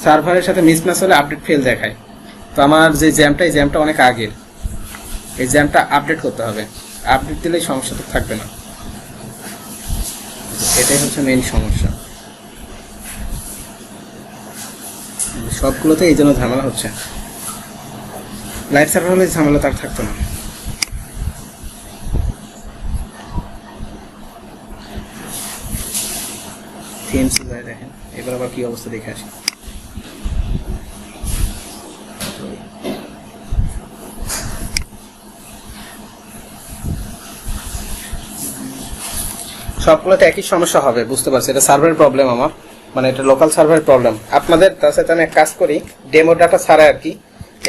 সার্ভারের সাথে মিসম্যাচ হলে আপডেট ফেল দেখায়। তো আমার যে জ্যামটা, এই জ্যামটা অনেক আগের, এই জ্যামটা আপডেট করতে হবে, আপডেট দিলেই সমস্যা তো থাকবে না। এটাই হচ্ছে মেইন সমস্যা, সবগুলোতে এই জন্য ঝামেলা হচ্ছে। লাইভ সার্ভার হলে ঝামেলা তার থাকতো না। থিমস দেখেন, এবার আবার কি অবস্থা দেখে আসি। সবগুলোতে একই সমস্যা হবে, বুঝতে পারছি। এটা সার্ভারের প্রবলেম আমার, মানে এটা লোকাল সার্ভারের প্রবলেম। আপনাদের তার সাথে আমি কাজ করি, ডেমো ডাটা ছাড়া আর কি,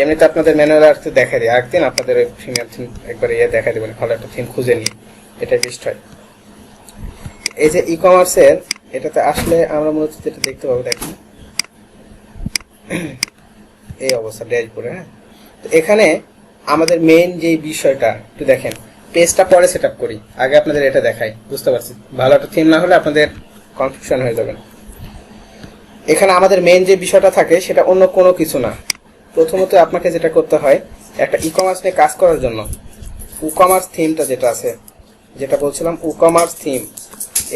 এমনিতে আপনাদের ম্যানুয়াল আর্থে দেখা দিই। একদিন আপনাদের প্রিমিয়াম থিম একবার দেখা দেবেন, ভালো একটা থিম খুঁজে নিই, এটাই বেস্ট হয়। এই যে ই কমার্সের এটাতে আসলে আমরা মূলত যেটা দেখতে পাবো, দেখেন এই অবস্থা ড্যাশবোর্ডে। হ্যাঁ, তো এখানে আমাদের মেইন যে বিষয়টা একটু দেখেন, পেজটা পরে সেট আপ করি, আগে আপনাদের এটা দেখাই, বুঝতে পারছি। ভালো একটা থিম না হলে আপনাদের কনফিউশন হয়ে যাবেন। এখানে আমাদের মেইন যে বিষয়টা থাকে সেটা অন্য কোনো কিছু না। প্রথমত আপনাকে যেটা করতে হয়, একটা ই কমার্স নিয়ে কাজ করার জন্য উকমার্স থিমটা যেটা আছে, যেটা বলছিলাম উকমার্স থিম,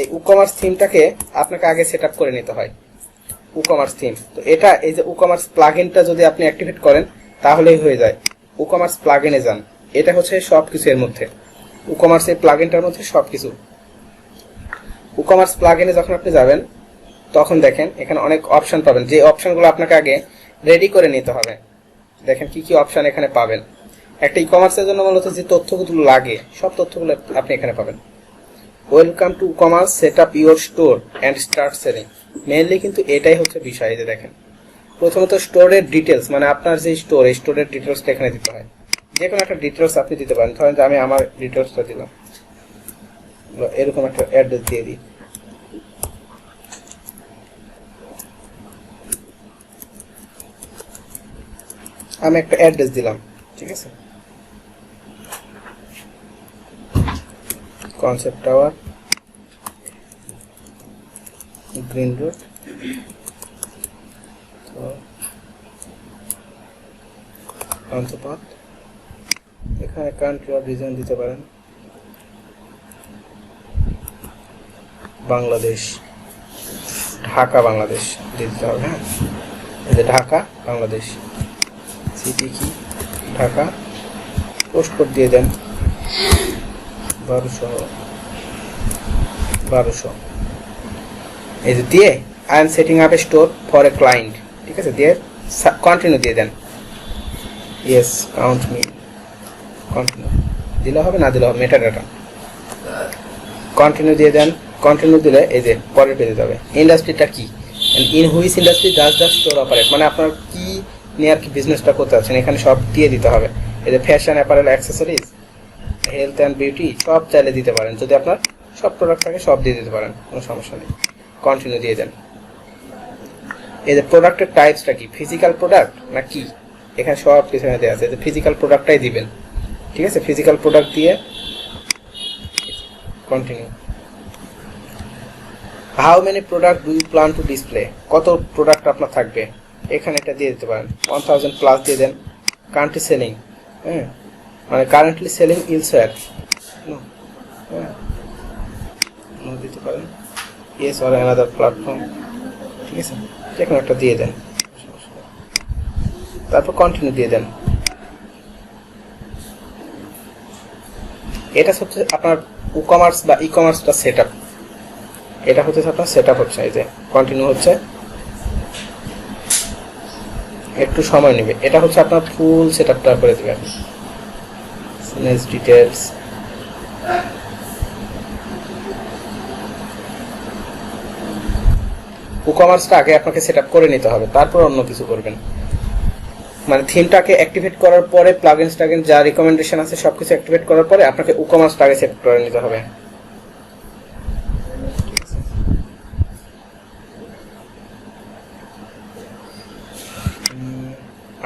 এই উকমার্স থিমটাকে আপনাকে আগে সেট আপ করে নিতে হয়। উকমার্স থিম, তো এটা এই যে উকমার্স প্লাগইনটা যদি আপনি অ্যাক্টিভেট করেন তাহলেই হয়ে যায়। উকমার্স প্লাগইনে যান, এটা হচ্ছে সবকিছু এর মধ্যে, উকমার্স এই প্লাগইনটার মধ্যে সবকিছু। উকমার্স প্লাগইনে যখন আপনি যাবেন তখন দেখেন এখানে অনেক অপশন পাবেন, যে অপশনগুলো আপনাকে আগে রেডি করে নিতে হবে। দেখেন কি কি অপশন এখানে পাবেন। একটা ই কমার্সের জন্য মূলত যে তথ্যগুলো লাগে সব তথ্যগুলো আপনি এখানে পাবেন। Welcome to commerce, set up your store and start selling. Mainly কিন্তু এটাই হচ্ছে বিষয়। যে দেখেন, প্রথমত স্টোরের ডিটেলস, মানে আপনার যে স্টোর, এই স্টোরের ডিটেলসটা এখানে দিতে হয়। যে কোনো একটা ডিটেলস আপনি দিতে পারেন, ধরেন যে আমি আমার ডিটেলসটা দিলাম, এরকম একটা অ্যাড্রেস দিয়ে দিই। আমি একটা অ্যাড্রেস দিলাম, ঠিক আছে। Concept tower, green road. তো পান্থপথ, এখানে কান্ট্রি অফ রিজন দিতে পারেন বাংলাদেশ, ঢাকা বাংলাদেশ দিতে হবে। হ্যাঁ, এই যে ঢাকা বাংলাদেশ, সিটি কি ঢাকা, পোস্ট কোড দিয়ে দেন 1200। এই যে দিয়ে I am setting up A store for a client, ঠিক আছে, দিয়ে কন্টিনিউ দিয়ে দেন। ইয়েস কাউন্ট মি, কন্টিনিউ দিলে হবে, না দিলে হবে, মেটা ডাটা কন্টিনিউ দিয়ে দেন। কন্টিনিউ দিলে এই যে পরের পেজে যাবে। ইন্ডাস্ট্রিটা কি, in which industry does the store operate, মানে আপনার কি নিয়ে আর কি বিজনেসটা করতে আছেন, এখানে সব দিয়ে দিতে হবে। এই যে fashion, apparel, accessories, health and beauty সব চাইলে দিতে পারেন। যদি আপনার সব প্রোডাক্ট থাকে সব দিয়ে দিতে পারেন, কোনো সমস্যা নেই। কন্টিনিউ দিয়ে দেন। এই যে প্রোডাক্টের টাইপসটা কি, ফিজিক্যাল প্রোডাক্ট না কি, এখানে সব কিছু দেওয়া আছে। ফিজিক্যাল প্রোডাক্টটাই দিবেন, ঠিক আছে, ফিজিক্যাল প্রোডাক্ট দিয়ে continue. How many product do you plan to display, কত প্রোডাক্ট আপনার থাকবে, এখানে এটা দিয়ে দিতে পারেন। 1000 প্লাস দিয়ে দেন। কান্ট্রি সেলিং, হ্যাঁ, মানে কারেন্টলি সেলিং ইলসওয়্যার, হ্যাঁ দিতে পারেন। ইয়েস অর অ্যানাদার প্ল্যাটফর্ম, ঠিক আছে, যে কোনো একটা দিয়ে দেন, তারপর কন্টিনিউ দিয়ে দেন। এটা হচ্ছে আপনার ই-কমার্স বা ই-কমার্সটা সেট আপ, এটা হচ্ছে আপনার সেট আপ হচ্ছে। এই যে কন্টিনিউ হচ্ছে, একটু সময় নেবে। এটা হচ্ছে আপনার ফুল সেট আপটা করে দেবে আপনি। সেলস ডিটেলস, ই-কমার্সটা আগে আপনাকে সেট আপ করে নিতে হবে, তারপর অন্য কিছু করবেন। মানে থিমটাকে অ্যাক্টিভেট করার পরে প্লাগইনস টাগইন যা রিকমেন্ডেশন আছে সবকিছু অ্যাক্টিভেট করার পরে আপনাকে ই-কমার্সটা আগে সেট করে নিতে হবে।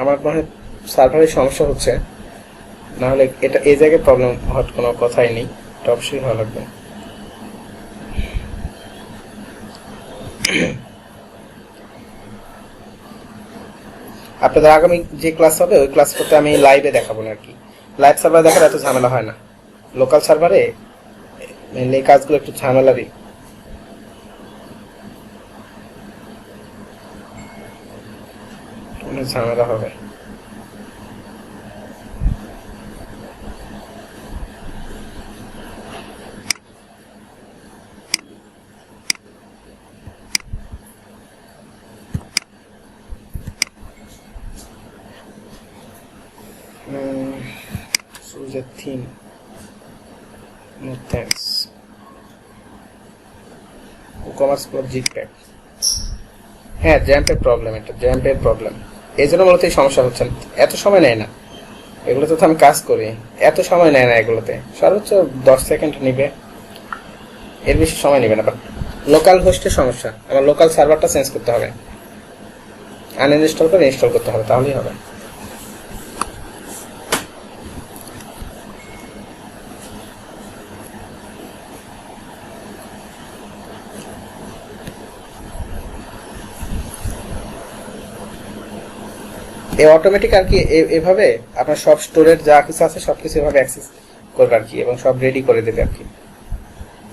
আমার মনে হয় সার্ভারের সমস্যা হচ্ছে, নাহলে এটা এই জায়গায় প্রবলেম হওয়ার কোনো কথাই নেই, এটা অবশ্যই ভালো লাগবে। আপনাদের আগামী যে ক্লাস হবে ওই ক্লাস করতে আমি লাইভে দেখাবো না আর কি। লাইভ সার্ভারে দেখার এত ঝামেলা হয় না, লোকাল সার্ভারে এই কাজগুলো একটু ঝামেলারই। ঝামেলা হবে। choose a theme, no thanks, WooCommerce Pro Gpack। হ্যাঁ, জ্যাম্পের প্রবলেম, এটা জ্যাম্পের প্রবলেম, এই জন্য মূলত এই সমস্যা হচ্ছে। এত সময় নেয় না এগুলোতে, তো আমি কাজ করি, এত সময় নেয় না এগুলোতে, সর্বোচ্চ 10 সেকেন্ড নিবে, এর বেশি সময় নেবে না। বাট লোকাল হোস্টের সমস্যা, আমার লোকাল সার্ভারটা চেঞ্জ করতে হবে, আনইনস্টল করে ইনস্টল করতে হবে, তাহলেই হবে। এই অটোমেটিক আর কি, এভাবে আপনার সব স্টোরের যা কিছু আছে সবকিছু এভাবে অ্যাক্সেস করবে আর কি, এবং সব রেডি করে দেবে আর কি।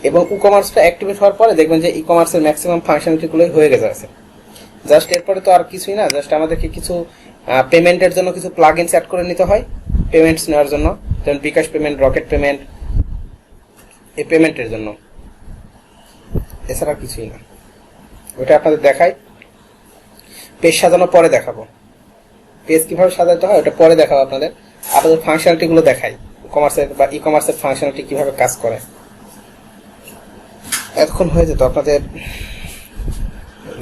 এবং ই-কমার্সটা অ্যাক্টিভেট হওয়ার পরে দেখবেন যে ই-কমার্সের ম্যাক্সিমাম ফাংশনালিটিগুলোই হয়ে গেছে। জাস্ট এরপরে তো আর কিছুই না, জাস্ট আমাদেরকে কিছু পেমেন্টের জন্য কিছু প্লাগইন সেট করে নিতে হয়, পেমেন্টস নেওয়ার জন্য, যেমন বিকাশ পেমেন্ট, রকেট পেমেন্ট, এই পেমেন্টের জন্য, এছাড়া কিছুই না। ওটা আপনাদের দেখাই, পেজ সাজানো পরে দেখাবো, পেজ কিভাবে সাজাতে হয় ওটা পরে দেখাবো আপনাদের। আপনাদের ফাংশনালিটিগুলো দেখাই, কমার্সের বা ই-কমার্সের ফাংশনালিটি কিভাবে কাজ করে। এতক্ষণ হয়ে যেত আপনাদের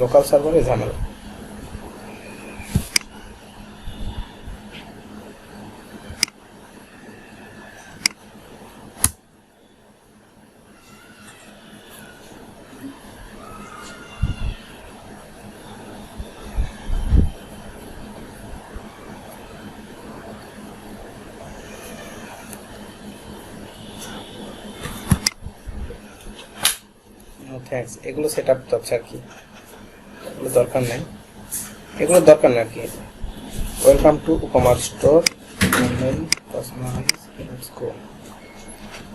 লোকাল সার্ভারে ঝামেলা। নো থ্যাঙ্কস, এগুলো সেট আপ হচ্ছে আর কি, এগুলো দরকার নেই, এগুলো দরকার নেই আর কি। ওয়েলকাম টু ই-কমার্স স্টোর,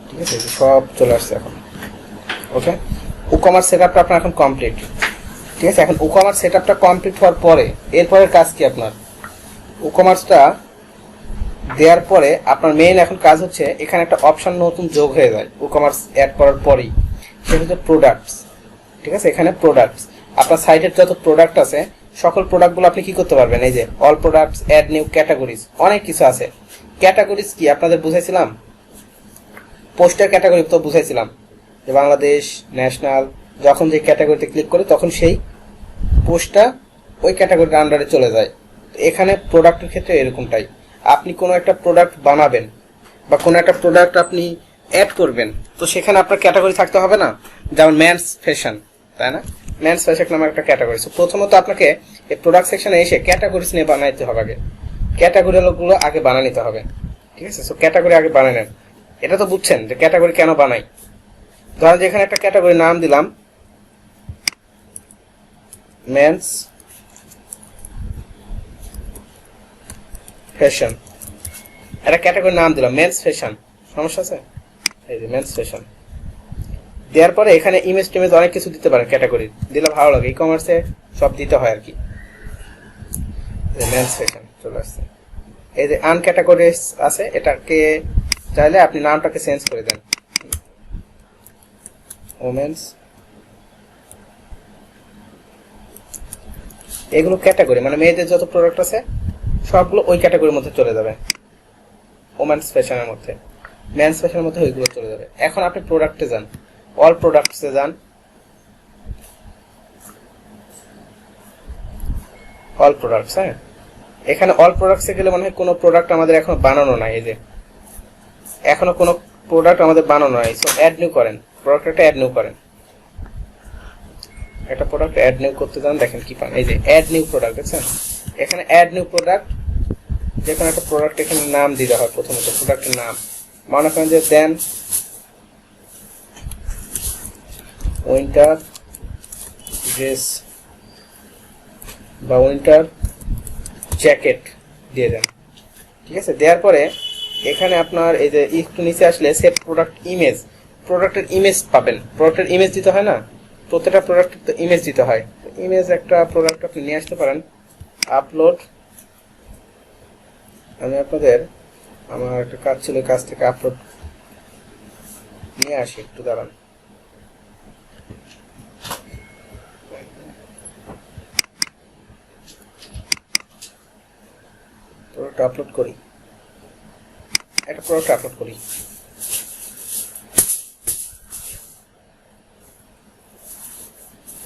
ঠিক আছে, সব চলে আসছে এখন। ওকে, ই-কমার্স সেট আপটা আপনার এখন কমপ্লিট। ঠিক আছে, এখন ই-কমার্স সেট আপটা কমপ্লিট হওয়ার পরে এরপরের কাজ কি আপনার? ই-কমার্সটা দেওয়ার পরে আপনার মেইন এখন কাজ হচ্ছে এখানে একটা অপশন নতুন যোগ হয়ে যায় ই-কমার্স অ্যাড করার পরেই, সেটা হচ্ছে প্রোডাক্টস। ঠিক আছে, এখানে প্রোডাক্টস, আপনার সাইটের যত প্রোডাক্ট আছে সকল প্রোডাক্টগুলো আপনি কি করতে পারবেন, এই যে all products, add new categories, অনেক কিছু আছে। ক্যাটাগরিজ কি আপনাদের বুঝাইছিলাম, পোস্টার ক্যাটাগরি তো বুঝাইছিলাম যে বাংলাদেশ, ন্যাশনাল, যখন যে ক্যাটাগরিতে ক্লিক করে তখন সেই পোস্টটা ওই ক্যাটাগরির আন্ডারে চলে যায়। এখানে প্রোডাক্টের ক্ষেত্রে এরকমটাই, আপনি কোনো একটা প্রোডাক্ট বানাবেন বা কোনো একটা প্রোডাক্ট আপনি অ্যাড করবেন, তো সেখানে আপনার ক্যাটাগরি থাকতে হবে না, যেমন ম্যানস ফ্যাশন, তাই না? ম্যানস ফ্যাশন নামে একটা ক্যাটাগরি। সো প্রথমত আপনাকে এই প্রোডাক্ট সেকশনে এসে ক্যাটাগরিজ নিয়ে বানাইতে হবে, আগে ক্যাটাগরিগুলো আগে বানিয়ে নিতে হবে। ঠিক আছে, সো ক্যাটাগরি আগে বানিয়ে নেন। এটা তো বুঝছেন যে ক্যাটাগরি কেন বানাই। ধরেন যে এখানে একটা ক্যাটাগরি নাম দিলাম মেন্স ফ্যাশন, একটা ক্যাটাগরি নাম দিলাম মেন্স ফ্যাশন, সমস্যা আছে? এই যে মেন্স ফ্যাশন দেওয়ার পরে এখানে ইমেজ টিমেজ অনেক কিছু দিতে পারেন, ক্যাটাগরি দিলে ভালো লাগে, ই-কমার্সে সব দিতে হয় আর কি। মেন্স ফ্যাশন চলে আসছে। এই যে আনক্যাটাগরিজ আছে, এটাকে চাইলে আপনি নামটাকে চেঞ্জ করে দেন, ওমেন্স। এগুলো ক্যাটাগরি, মানে মেয়েদের যত প্রোডাক্ট আছে সবগুলো ওই ক্যাটাগরির মধ্যে চলে যাবে, ওমেন্স ফ্যাশনের মধ্যে। মেন্স ফ্যাশনের মধ্যে ওইগুলো চলে যাবে। এখন আপনি প্রোডাক্টে যান, অল প্রোডাক্টসে যান, অল প্রোডাক্টস। হ্যাঁ, এখানে অল প্রোডাক্টসে গেলে মনে হয় কোনো প্রোডাক্ট আমাদের এখনো বানানো নাই, এই যে এখনো কোনো প্রোডাক্ট আমাদের বানানো নাই। সো অ্যাড নিউ করেন, প্রোডাক্ট একটা অ্যাড নিউ করেন, একটা প্রোডাক্ট অ্যাড নিউ করতে যান, দেখেন কি পান, এই যে অ্যাড নিউ প্রোডাক্ট, দেখছেন? এখানে অ্যাড নিউ প্রোডাক্ট, যে কোনো একটা প্রোডাক্ট এখানে নাম দিতে হয়। প্রথমত প্রোডাক্টের নাম মনে করেন যে দেন উইন্টার ড্রেস বা উইন্টার জ্যাকেট দিয়ে দেন। ঠিক আছে, দেওয়ার পরে এখানে আপনার এই যে একটু নিচে আসলে সেভ প্রোডাক্ট ইমেজ, প্রোডাক্টের ইমেজ পাবেন। প্রোডাক্টের ইমেজ দিতে হয় না, প্রত্যেকটা প্রোডাক্টের তো ইমেজ দিতে হয়। ইমেজ একটা প্রোডাক্ট আপনি নিয়ে আসতে পারেন, আপলোড। আমি আপনাদের আমার একটা কাজ ছিল, কাজ থেকে আপলোড নিয়ে আসি, একটু দাঁড়ান। প্রোডাক্ট আপলোড করি, একটা প্রোডাক্ট আপলোড করি।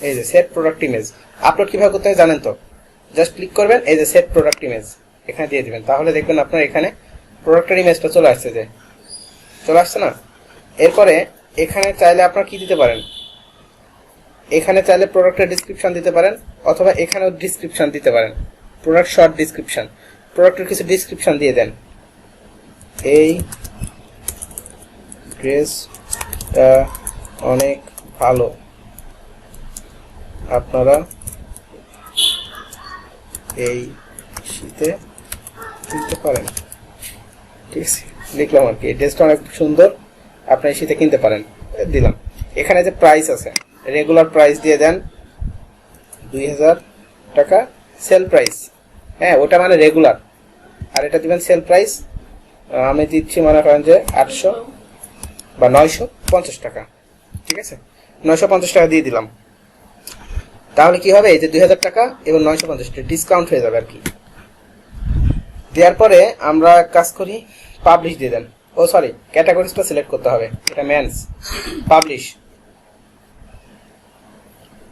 এই যে সেট প্রোডাক্ট ইমেজ আপলোড কিভাবে করতে হয় জানেন তো? জাস্ট ক্লিক করবেন, এই যে সেট প্রোডাক্ট ইমেজ এখানে দিয়ে দিবেন, তাহলে দেখবেন আপনার এখানে প্রোডাক্টের ইমেজটা চলে আসছে, যে চলে আসছে না? এরপরে এখানে চাইলে আপনার কি দিতে পারেন, এখানে চাইলে প্রোডাক্টের ডিসক্রিপশন দিতে পারেন, অথবা এখানেও ডিসক্রিপশন দিতে পারেন, প্রোডাক্ট শর্ট ডিসক্রিপশন। প্রোডাক্টের কিছু ডিসক্রিপশন দিয়ে দেন, এই ড্রেসটা অনেক ভালো, আপনারা এই শীতে কিনতে পারেন। ঠিক আছে, লিখলাম আর কি, এই ড্রেসটা অনেক সুন্দর, আপনি এই শীতে কিনতে পারেন, দিলাম। এখানে যে প্রাইস আছে, রেগুলার প্রাইস দিয়ে দেন 2000 টাকা, সেল প্রাইস, হ্যাঁ ওটা মানে রেগুলার, আর এটা দিবেন সেল প্রাইস। আমি দিচ্ছি মনে করেন যে 800 বা 950 টাকা। ঠিক আছে, 950 টাকা দিয়ে দিলাম, তাহলে কি হবে, এই যে 2000 টাকা এবং 950 টাকা ডিসকাউন্ট হয়ে যাবে আর কি। দেওয়ার পরে আমরা কাজ করি, পাবলিশ দিয়ে দেন। ও সরি, ক্যাটাগরিজটা সিলেক্ট করতে হবে, এটা মেন্স পাবলিশ,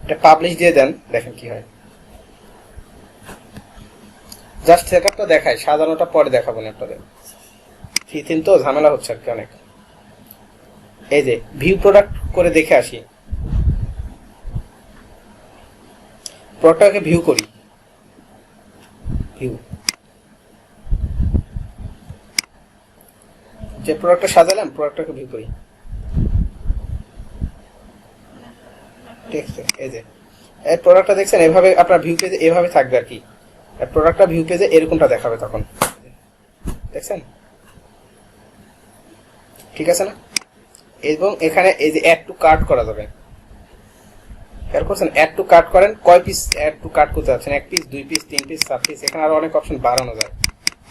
এটা পাবলিশ দিয়ে দেন, দেখেন কি হয়। জাস্ট সেটআপটা দেখায়, সাজানোটা পরে দেখাবো না আপনাদের, ফিথিন তো ঝামেলা হচ্ছে আর কি অনেক। এই যে ভিউ প্রোডাক্ট করে দেখে আসি, প্রোডাক্টটাকে ভিউ করি, ভিউ, যে প্রোডাক্টটা সাজালাম প্রোডাক্টটাকে ভিউ করি। টেক্সট এই যে এই প্রোডাক্টটা দেখছেন, এভাবে আপনার ভিউ পেজে এভাবে থাকবে আর কি। প্রোডাক্টটা ভিউ পেজে এরকমটা দেখাবে তখন, দেখছেন? ঠিক আছে না? এবং এখানে এই যে অ্যাড টু কার্ট করা যাবে, খেয়াল করছেন? অ্যাড টু কার্ট করেন, কয় পিস অ্যাড টু কার্ট করতে যাচ্ছেন, 1 পিস 2 পিস 3 পিস 4 পিস, এখানে আরো অনেক অপশন বাড়ানো যায়।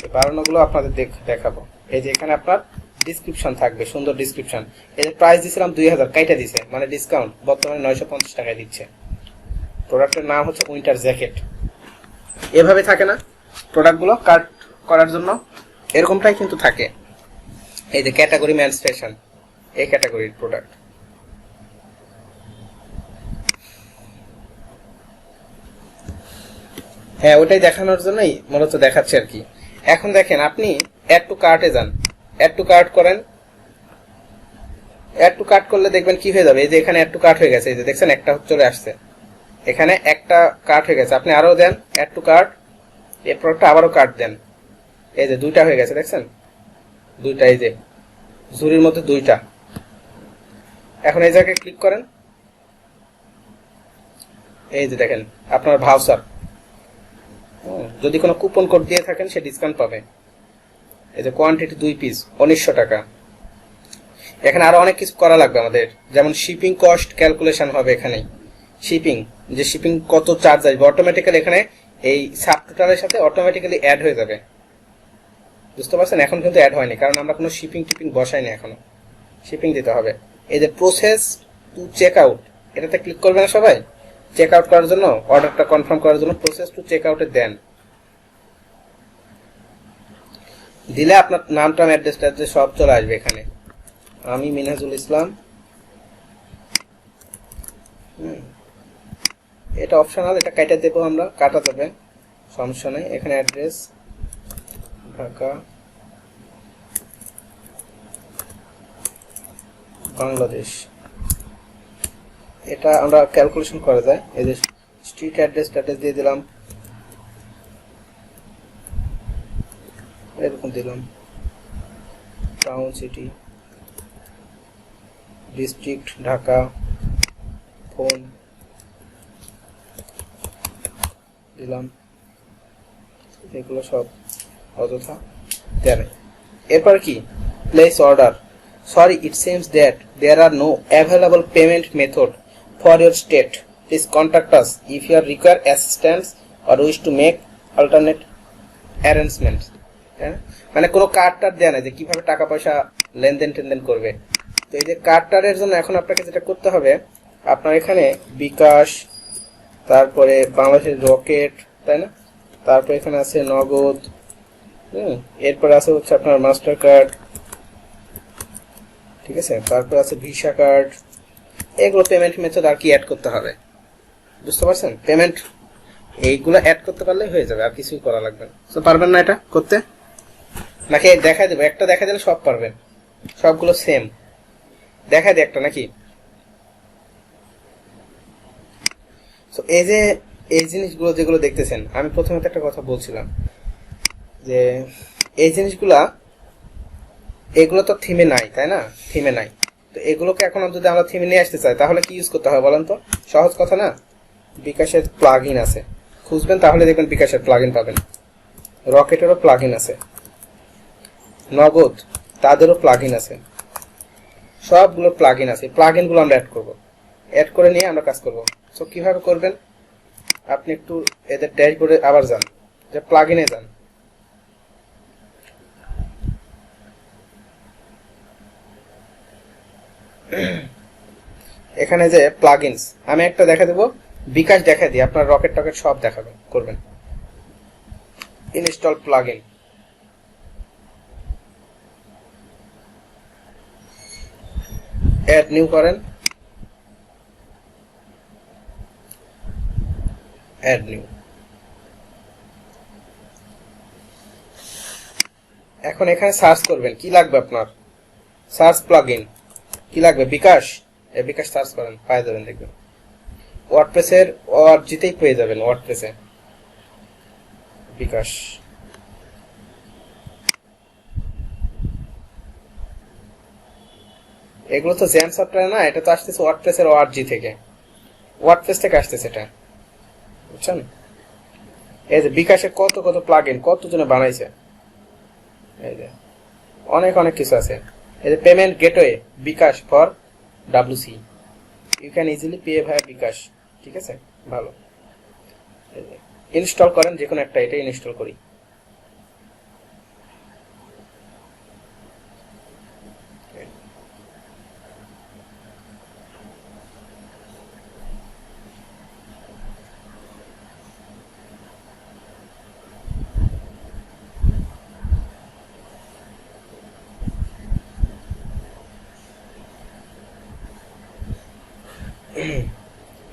এই বাড়ানোগুলো আপনাদের দেখাবো। এই যে এখানে আপনার ডিসক্রিপশন থাকবে, সুন্দর ডিসক্রিপশন। এই যে প্রাইস দিয়েছিলাম 2000, কাইটা দিছে মানে ডিসকাউন্ট, বর্তমানে 950 টাকায় দিচ্ছে। প্রোডাক্টের নাম হচ্ছে উইন্টার জ্যাকেট। এভাবে থাকে না প্রোডাক্টগুলো কার্ট করার জন্য, এরকমটাই কিন্তু থাকে। এই যে ক্যাটাগরি মেন্স ফ্যাশন, এই ক্যাটাগরির প্রোডাক্ট। হ্যাঁ, ওটাই দেখানোর জন্যই মূলত দেখাচ্ছে আর কি। এখন দেখেন, আপনি অ্যাড টু কার্টে যান, অ্যাড টু কার্ট করেন। অ্যাড টু কার্ট করলে দেখবেন কি হয়ে যাবে, এই যে এখানে অ্যাড টু কার্ট হয়ে গেছে, এই যে দেখছেন একটা চলে আসছে, এখানে একটা কার্ট হয়ে গেছে। আপনি আরো দেন অ্যাড টু কার্ট, এই প্রোডাক্টটা আবারও কার্ট দেন, এই যে 2টা হয়ে গেছে, দেখছেন? 2টা, এই যে ঝুড়ির মধ্যে 2টা। এখন এই জায়গায় ক্লিক করেন, এই যে দেখেন আপনার ভাউচার, যদি কোনো কুপন কোড দিয়ে থাকেন সে ডিসকাউন্ট পাবে। এই যে কোয়ান্টিটি 2 পিস 1900 টাকা। এখানে আরো অনেক কিছু করা লাগবে আমাদের, যেমন শিপিং কস্ট ক্যালকুলেশন হবে এখানে। শিপিং, যে শিপিং কত চার্জ আসবে অটোমেটিক্যালি এখানে এই সাবটোটালের সাথে অটোমেটিক্যালি অ্যাড হয়ে যাবে। বুঝতে পারছেন? এখন কিন্তু অ্যাড হয়নি, কারণ আমরা কোনো শিপিং টিপিং বসাইনি, এখনো শিপিং দিতে হবে। এই যে প্রসেস টু চেক আউট, এটাতে ক্লিক করবে না সবাই? চেক আউট করার জন্য, অর্ডারটা কনফার্ম করার জন্য প্রসেস টু চেক আউটে দেন। দিলে আপনার নামটা অ্যাড্রেসটা সব চলে আসবে এখানে। আমি মিনহাজুল ইসলাম, এটা অপশনাল, এটা কাটা দেবো আমরা, কাটা যাবে, সমস্যা নেই। এখানে অ্যাড্রেস ঢাকা বাংলাদেশ, এটা আমরা ক্যালকুলেশন করা যায়। এই যে স্ট্রিট অ্যাড্রেস দিয়ে দিলাম, এরকম দিলাম, town city district Dhaka, phone দিলাম, এগুলো সব অযথা দেন। এরপর কি, place order. Sorry, it seems that there are no available payment method for your state. Please contact us if you are require assistance or wish to make alternate arrangements. মানে কোনো কার্ড দেয় না যে কিভাবে টাকা পয়সা লেনদেন টেনদেন করবে। তো এই যে কার্ডটারের জন্য এখন আপনাকে যেটা করতে হবে, আপনার এখানে বিকাশ, তারপরে বাংলাদেশের রকেট, তাই না? তারপর এখানে আছে নগদ, এরপর আছে হচ্ছে আপনার মাস্টার কার্ড, ঠিক আছে? তারপর আছে ভিসা কার্ড, এগুলো পেমেন্ট মেথড আর কি অ্যাড করতে হবে। বুঝতে পারছেন? পেমেন্ট এইগুলো অ্যাড করতে পারলে হয়ে যাবে, আর কিছুই করা লাগবে না। তো পারবেন না এটা করতে, নাকি দেখা দেবো? একটা দেখা দিলে সব পারবেন, সবগুলো সেম দেখা দেয় একটা নাকি? তো এই যে এই জিনিসগুলো যেগুলো দেখতেছেন, আমি প্রথমে একটা কথা বলছিলাম যে এই জিনিসগুলা, এগুলো তো থিমে নাই, তাই না? থিমে নাই, তো এগুলোকে এখন যদি আমরা থিমে নিয়ে আসতে চাই তাহলে কি ইউজ করতে হবে বলেন তো? সহজ কথা না? বিকাশের প্লাগ ইন আছে, খুঁজবেন তাহলে দেখবেন বিকাশের প্লাগ ইন পাবেন। রকেটেরও প্লাগ ইন আছে, নগদ তাদেরও প্লাগ ইন আছে, সবগুলো প্লাগ ইন আছে। প্লাগ ইন গুলো আমরা অ্যাড করবো, অ্যাড করে নিয়ে আমরা কাজ করবো। তো কিভাবে করবেন, আপনি একটু এদের ড্যাশবোর্ডে আবার যান, যে প্লাগ ইনে যান, এখানে যে প্লাগ ইনস, আমি একটা দেখা দেবো, বিকাশ দেখা দিই, আপনার রকেট টকেট সব দেখাবেন করবেন। Install plug in, add new করেন, অ্যাড নিউ। এখন এখানে সার্চ করবেন, কি লাগবে আপনার? সার্চ প্লাগ ইন, কি লাগবে? বিকাশ, বিকাশ সার্চ করেন, পাওয়া যাবেন, দেখবেন ওয়ার্ডপ্রেসের জিতেই পেয়ে যাবেন। ওয়ার্ডপ্রেসে বিকাশ, এগুলো তো জ্যাম সফটওয়্যার না, এটা তো আসতেছে ওয়ার্ডপ্রেসের ORG থেকে। ওয়ার্ডপ্রেস থেকে আসতেছে এটা, বুঝছেন? এই যে বিকাশে কত কত প্লাগইন কতজনে বানাইছে, এই যে অনেক অনেক কিছু আছে। এই যে payment gateway bKash for WC, you can easily pay via bKash. ঠিক আছে, ভালো। ইনস্টল করেন যে কোনো একটা, এটা ইনস্টল করি।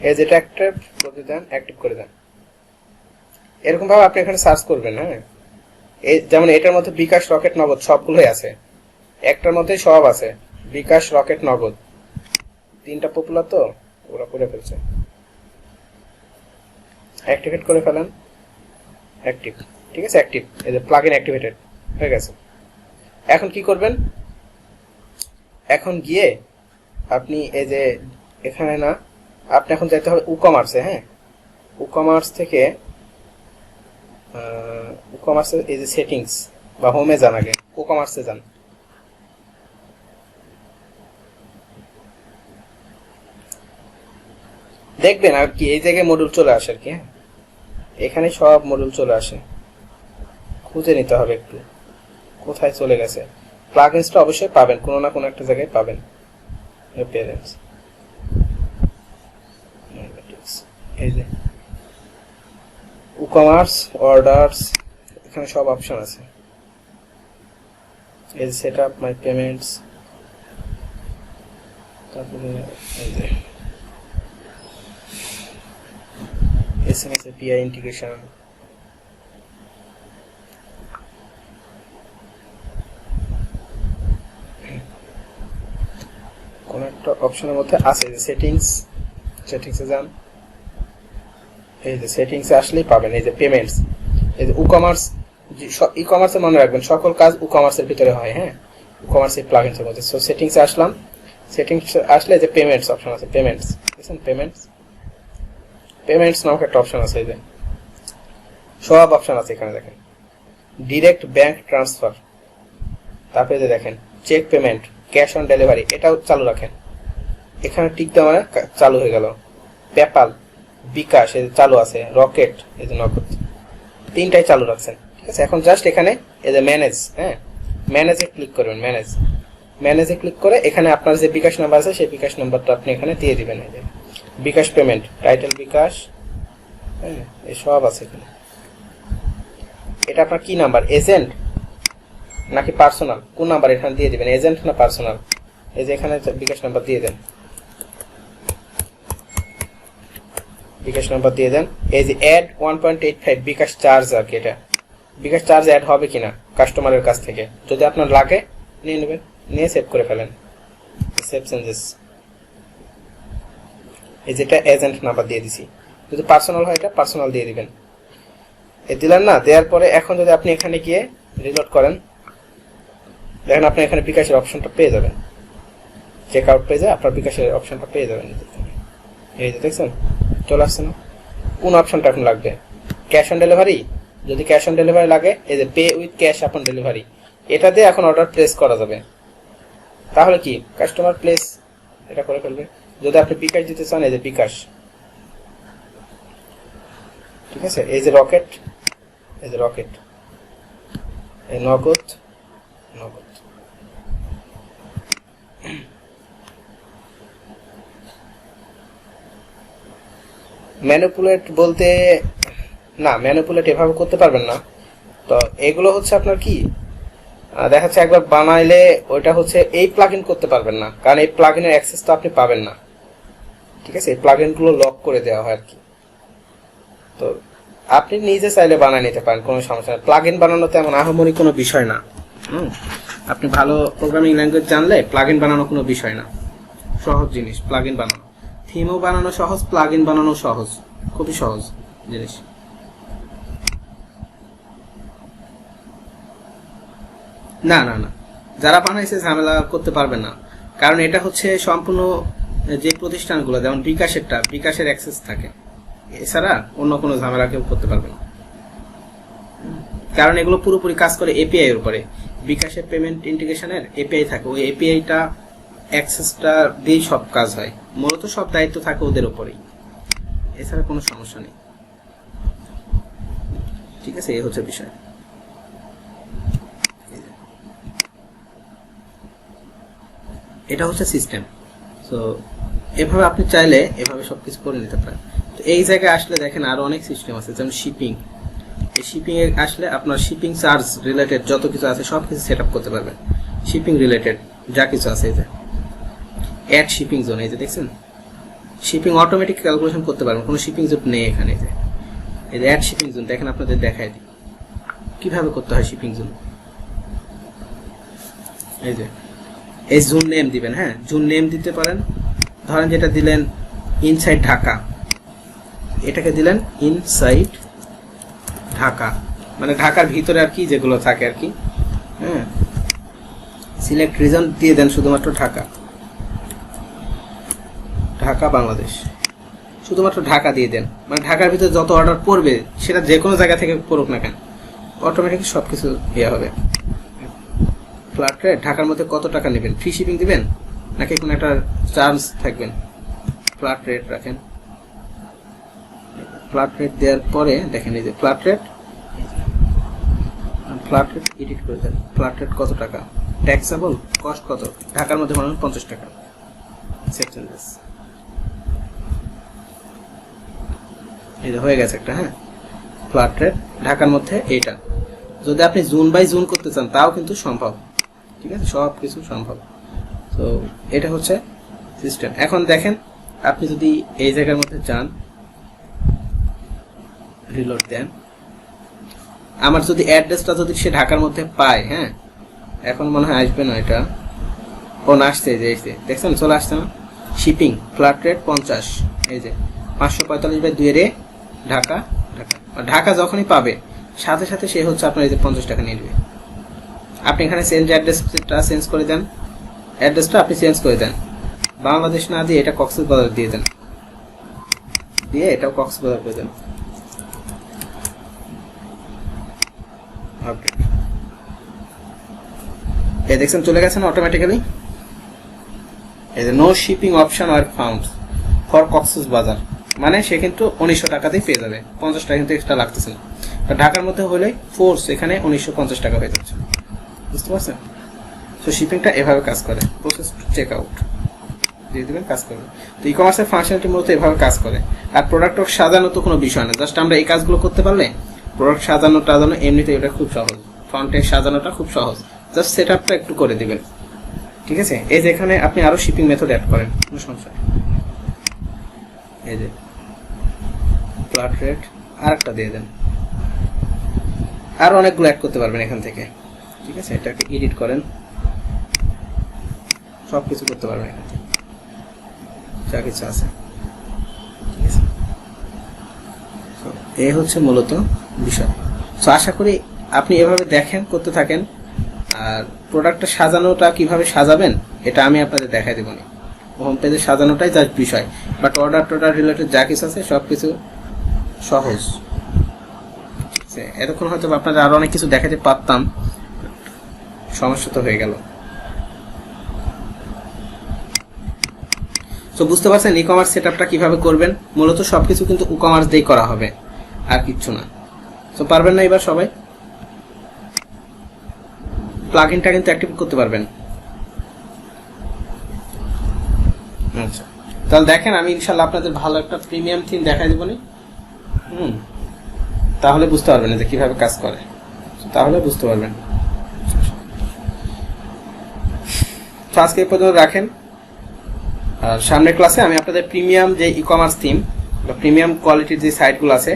এই যেটা অ্যাক্টিভ করে দেন, অ্যাক্টিভ করে দেন। এরকম ভাবে আপনি এখানে সার্চ করবেন। হ্যাঁ, এই যেমন এটার মধ্যে বিকাশ, রকেট, নগদ সবগুলোই আছে, একটার মধ্যে সব আছে। বিকাশ, রকেট, নগদ তিনটা পপুলার, তো ওরা করে ফেলছে। অ্যাক্টিভেট করে ফেলেন, অ্যাক্টিভ। ঠিক আছে, অ্যাক্টিভ। এই যে প্লাগইন অ্যাক্টিভেটেড হয়ে গেছে। এখন কি করবেন? এখন গিয়ে আপনি এই যে এখানে না, আপনি এখন যাইতে হবে ই-কমার্সে। হ্যাঁ, ই-কমার্স থেকে ই-কমার্সের এই যে সেটিংস বা হোমে যান, আগে ই-কমার্সে যান। দেখবেন আর কি এই জায়গায় মডিউল চলে আসে আর কি। হ্যাঁ, এখানে সব মডিউল চলে আসে, খুঁজে নিতে হবে একটু কোথায় চলে গেছে। প্লাগইনসটা অবশ্যই পাবেন, কোনো না কোনো একটা জায়গায় পাবেন। অ্যাপিয়ারেন্স, এই যে ই-কমার্স, অর্ডারস, এখানে সব অপশন আছে। এই যে সেট আপ মাই পেমেন্টস, তারপরে এই যে SMS API ইন্টিগ্রেশন, কোন একটা অপশনের মধ্যে আছে যে সেটিংস, সেটিংসে যান। এই যে সেটিংসে আসলেই পাবেন এই যে পেমেন্টস। এই যে ই-কমার্স, ই-কমার্সে মনে রাখবেন সকল কাজ ই-কমার্সের ভিতরে হয়। হ্যাঁ, ই-কমার্স এই প্লাগইনসের মধ্যে। সো সেটিংসে আসলাম, সেটিংস আসলে যে পেমেন্টস অপশন আছে, পেমেন্টস, দেখেন পেমেন্টস, পেমেন্টস নামক একটা অপশন আছে। এই যে সব অপশন আছে এখানে, দেখেন ডিরেক্ট ব্যাংক ট্রান্সফার, তারপরে যে দেখেন check payment, cash on delivery, এটাও চালু রাখেন। এখানে টিক দেওয়া মানে চালু হয়ে গেল। পেপাল, বিকাশ এই চালু আছে, রকেট এই যে নগদ, তিনটাই চালু রাখছেন। ঠিক আছে, এখন জাস্ট এখানে এই যে ম্যানেজ, হ্যাঁ ম্যানেজে ক্লিক করবেন। ম্যানেজে ক্লিক করে এখানে আপনার যে বিকাশ নাম্বার আছে সেই বিকাশ নাম্বারটা আপনি এখানে দিয়ে দিবেন। এই যে বিকাশ পেমেন্ট, টাইটেল বিকাশ, হ্যাঁ এই সব আছে এখানে। এটা আপনার কি নাম্বার, এজেন্ট নাকি পার্সোনাল, কোন নাম্বার এখানে দিয়ে দিবেন, এজেন্ট না পার্সোনাল। এই যে এখানে বিকাশ নাম্বার দিয়ে দেন, বিকাশ নাম্বার দিয়ে দেন। এই যে অ্যাড 1.85 বিকাশ চার্জ, আর কি এটা বিকাশ চার্জ অ্যাড হবে কিনা কাস্টমারের কাছ থেকে, যদি আপনার লাগে নিয়ে নেবেন, নিয়ে সেভ করে ফেলেন, সেভ চেঞ্জেস। এই যেটা এজেন্ট নাম্বার দিয়ে দিছি, যদি পার্সোনাল হয় এটা পার্সোনাল দিয়ে দিবেন। এ দিলেন না, দেওয়ার পরে এখন যদি আপনি এখানে গিয়ে রিলোড করেন, দেখেন আপনি এখানে বিকাশের অপশনটা পেয়ে যাবেন। চেক আউট পেজে আপনার বিকাশের অপশনটা পেয়ে যাবেন। এই যে দেখছেন চলে আসছে না? কোন অপশনটা এখন লাগবে? ক্যাশ অন ডেলিভারি, যদি ক্যাশ অন ডেলিভারি লাগে এই যে pay with cash on delivery, এটা দিয়ে এখন অর্ডার প্লেস করা যাবে। তাহলে কি কাস্টমার প্লেস এটা করে ফেলবে। যদি আপনি বিকাশ দিতে চান, এই যে বিকাশ, ঠিক আছে। এই যে রকেট, এই যে রকেট, এই নগদ, নগদ। ম্যানিপুলেট বলতে না, ম্যানিপুলেট এভাবে করতে পারবেন না। তো এগুলো হচ্ছে আপনার কি দেখা যাচ্ছে একবার বানাইলে ওইটা হচ্ছে এই প্লাগইন করতে পারবেন না, কারণ এই প্লাগইনের অ্যাক্সেস তো আপনি পাবেন না। ঠিক আছে, এই প্লাগইনগুলো লক করে দেওয়া হয় আর কি। তো আপনি নিজে চাইলে বানিয়ে নিতে পারেন, কোনো সমস্যা নেই। প্লাগইন বানানো তেমন আহামরি কোনো বিষয় না। আপনি ভালো প্রোগ্রামিং ল্যাঙ্গুয়েজ জানলে প্লাগইন বানানো কোনো বিষয় না, সহজ জিনিস প্লাগইন বানানো। থিমও বানানো সহজ, প্লাগইন বানানো সহজ, খুবই সহজ জিনিস। না না না, যারা বানাইছে ঝামেলা করতে পারবে না, কারণ এটা হচ্ছে সম্পূর্ণ যে প্রতিষ্ঠানগুলো যেমন বিকাশের অ্যাক্সেস থাকে, এছাড়া অন্য কোনো ঝামেলা কেউ করতে পারবে না, কারণ এগুলো পুরোপুরি কাজ করে এপিআই এর উপরে। বিকাশের পেমেন্ট ইন্টিগ্রেশনের এপিআই থাকে, ওই এপিআইটা অ্যাক্সেসটা দিয়েই সব কাজ হয়, মূলত সব দায়িত্ব থাকে ওদের উপরেই, এছাড়া কোনো সমস্যা নেই। ঠিক আছে, এই হচ্ছে বিষয়। এটা হচ্ছে সিস্টেম। তো এভাবে আপনি চাইলে এভাবে সবকিছু করে নিতে পারেন। তো এই জায়গায় আসলে দেখেন আরো অনেক সিস্টেম আছে, যেমন শিপিং। এই শিপিং এ আসলে আপনার শিপিং চার্জ রিলেটেড যত কিছু আছে সব কিছু সেট আপ করতে পারবেন। শিপিং রিলেটেড যা কিছু আছে, এই যে অ্যাড শিপিং জোন, এই যে দেখছেন শিপিং অটোমেটিক ক্যালকুলেশন করতে পারবেন, কোনো শিপিং জোন নেই এখানে। এই যে অ্যাড শিপিং জোন দেখেন, আপনাদের দেখাই দিই কিভাবে করতে হয় শিপিং জোন। এই যে এই জোন নেম দিবেন, হ্যাঁ জোন নেম দিতে পারেন। ধরেন যেটা দিলেন ইনসাইড ঢাকা, এটাকে দিলেন ইনসাইড ঢাকা, মানে ঢাকার ভিতরে আর কি যেগুলো থাকে আর কি। হ্যাঁ, সিলেক্ট রিজন দিয়ে দেন শুধুমাত্র ঢাকা, ঢাকা বাংলাদেশ, শুধুমাত্র ঢাকা দিয়ে দেন। মানে ঢাকার ভিতরে যত অর্ডার পড়বে সেটা যে কোনো জায়গা থেকে পড়ুক না কেন, অটোমেটিক সবকিছু ইয়ে হবে। ফ্ল্যাট রেট, ঢাকার মধ্যে কত টাকা নেবেন, ফ্রি শিপিং দিবেন নাকি কোনো একটা চার্জ থাকবেন, ফ্ল্যাট রেট রাখেন। ফ্ল্যাট রেট দেওয়ার পরে দেখেন এই যে ফ্ল্যাট রেট এডিট করে দেন। ফ্ল্যাট রেট কত টাকা, ট্যাক্সেবল কস্ট কত, ঢাকার মধ্যে মনে হয় 50 টাকা। এই যে হয়ে গেছে একটা, হ্যাঁ ফ্ল্যাট রেট ঢাকার মধ্যে এইটা। যদি আপনি জুন বাই জুন করতে চান তাও কিন্তু সম্ভব, ঠিক আছে, সব কিছু সম্ভব। তো এটা হচ্ছে সিস্টেম। এখন দেখেন আপনি যদি এই জায়গার মধ্যে যান, রিলোড দেন, আমার যদি অ্যাড্রেসটা যদি সে ঢাকার মধ্যে পায়, হ্যাঁ এখন মনে হয় আসবে না, এটা ও না আসছে, যে দেখছেন চলে আসছে না। শিপিং ফ্ল্যাট রেট 50, এই যে 545/2 এর ঢাকা, ঢাকা যখনই পাবে সাথে সাথে সে হচ্ছে আপনার এই যে 50 টাকা নিয়ে নেবে। আপনি এখানে চেঞ্জ অ্যাড্রেসটা চেঞ্জ করে দেন, অ্যাড্রেসটা আপনি চেঞ্জ করে দেন, বাংলাদেশ না দিয়ে এটা কক্সবাজার দিয়ে দেন, দিয়ে এটাও কক্সবাজার করে দেন। ওকে, এই দেখছেন চলে গেছে না অটোমেটিক্যালি। এই যে no shipping option are found for Cox's Bazar, মানে সে কিন্তু 1900 টাকাতেই পেয়ে যাবে, 50 টাকা কিন্তু এক্সট্রা লাগতেছে না। ঢাকার মধ্যে হলে ফোর্স এখানে 1950 টাকা হয়ে যাচ্ছে, বুঝতে পারছেন। তো শিপিংটা এভাবে কাজ করে, প্রসেস টু চেক আউট দিয়ে দেবেন, কাজ করবে। তো ই কমার্সের ফাংশনটি মূলত এভাবে কাজ করে। আর প্রোডাক্ট সাজানো তো কোনো বিষয় না, জাস্ট আমরা এই কাজগুলো করতে পারলে প্রোডাক্ট সাজানোটা এমনিতে এটা খুব সহজ, ফ্রন্টে সাজানোটা খুব সহজ, জাস্ট সেট আপটা একটু করে দিবেন, ঠিক আছে। এই যে এখানে আপনি আরো শিপিং মেথড অ্যাড করেন, কোনো সমস্যা নেই। এই যে ফ্ল্যাট রেট আরেকটা দিয়ে দেন, আরো অনেকগুলো অ্যাড করতে পারবেন এখান থেকে, ঠিক আছে। এটাকে এডিট করেন, সব কিছু করতে পারবেন এখান থেকে যা কিছু আছে, ঠিক আছে। এই হচ্ছে মূলত বিষয়। তো আশা করি আপনি এভাবে দেখেন, করতে থাকেন। আর প্রোডাক্টটা সাজানোটা কিভাবে সাজাবেন এটা আমি আপনাদের দেখাই দেবো না, হোম পেজে সাজানোটাই জাস্ট বিষয়, বাট অর্ডার রিলেটেড যা কিছু আছে সব কিছু সহজ। এতক্ষণ হয়তো আপনাদের আরো অনেক কিছু দেখাতে পারতাম, সমস্যা তো হয়ে গেল। তো বুঝতে পারছেন ই কমার্স সেটআপটা কিভাবে করবেন। মূলত সবকিছু কিন্তু ই কমার্স দিয়েই করা হবে, আর কিচ্ছু না। তো পারবেন না এবার সবাই, প্লাগইনটা কিন্তু অ্যাক্টিভ করতে পারবেন। আচ্ছা, তাহলে দেখেন আমি ইনশাআল্লাহ আপনাদের ভালো একটা প্রিমিয়াম থিম দেখাই দেব নি, তাহলে বুঝতে পারবেন যে কিভাবে কাজ করে, তাহলে বুঝতে পারবেন। তো আজকে এই পর্যন্ত রাখেন, আর সামনের ক্লাসে আমি আপনাদের প্রিমিয়াম যে ই কমার্স থিম বা প্রিমিয়াম কোয়ালিটির যে সাইটগুলো আছে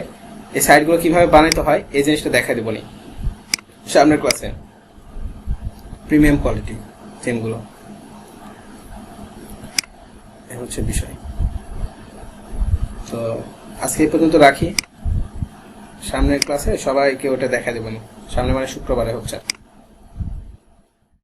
এই সাইটগুলো কিভাবে বানাইতে হয় এই জিনিসটা দেখাই দেব নি সামনের ক্লাসে, প্রিমিয়াম কোয়ালিটি থিমগুলো, এই হচ্ছে বিষয়। তো আজকে এই পর্যন্ত রাখি, সামনের ক্লাসে সবাইকে ওটা দেখা দেব নি, সামনে মানে শুক্রবারে হচ্ছে।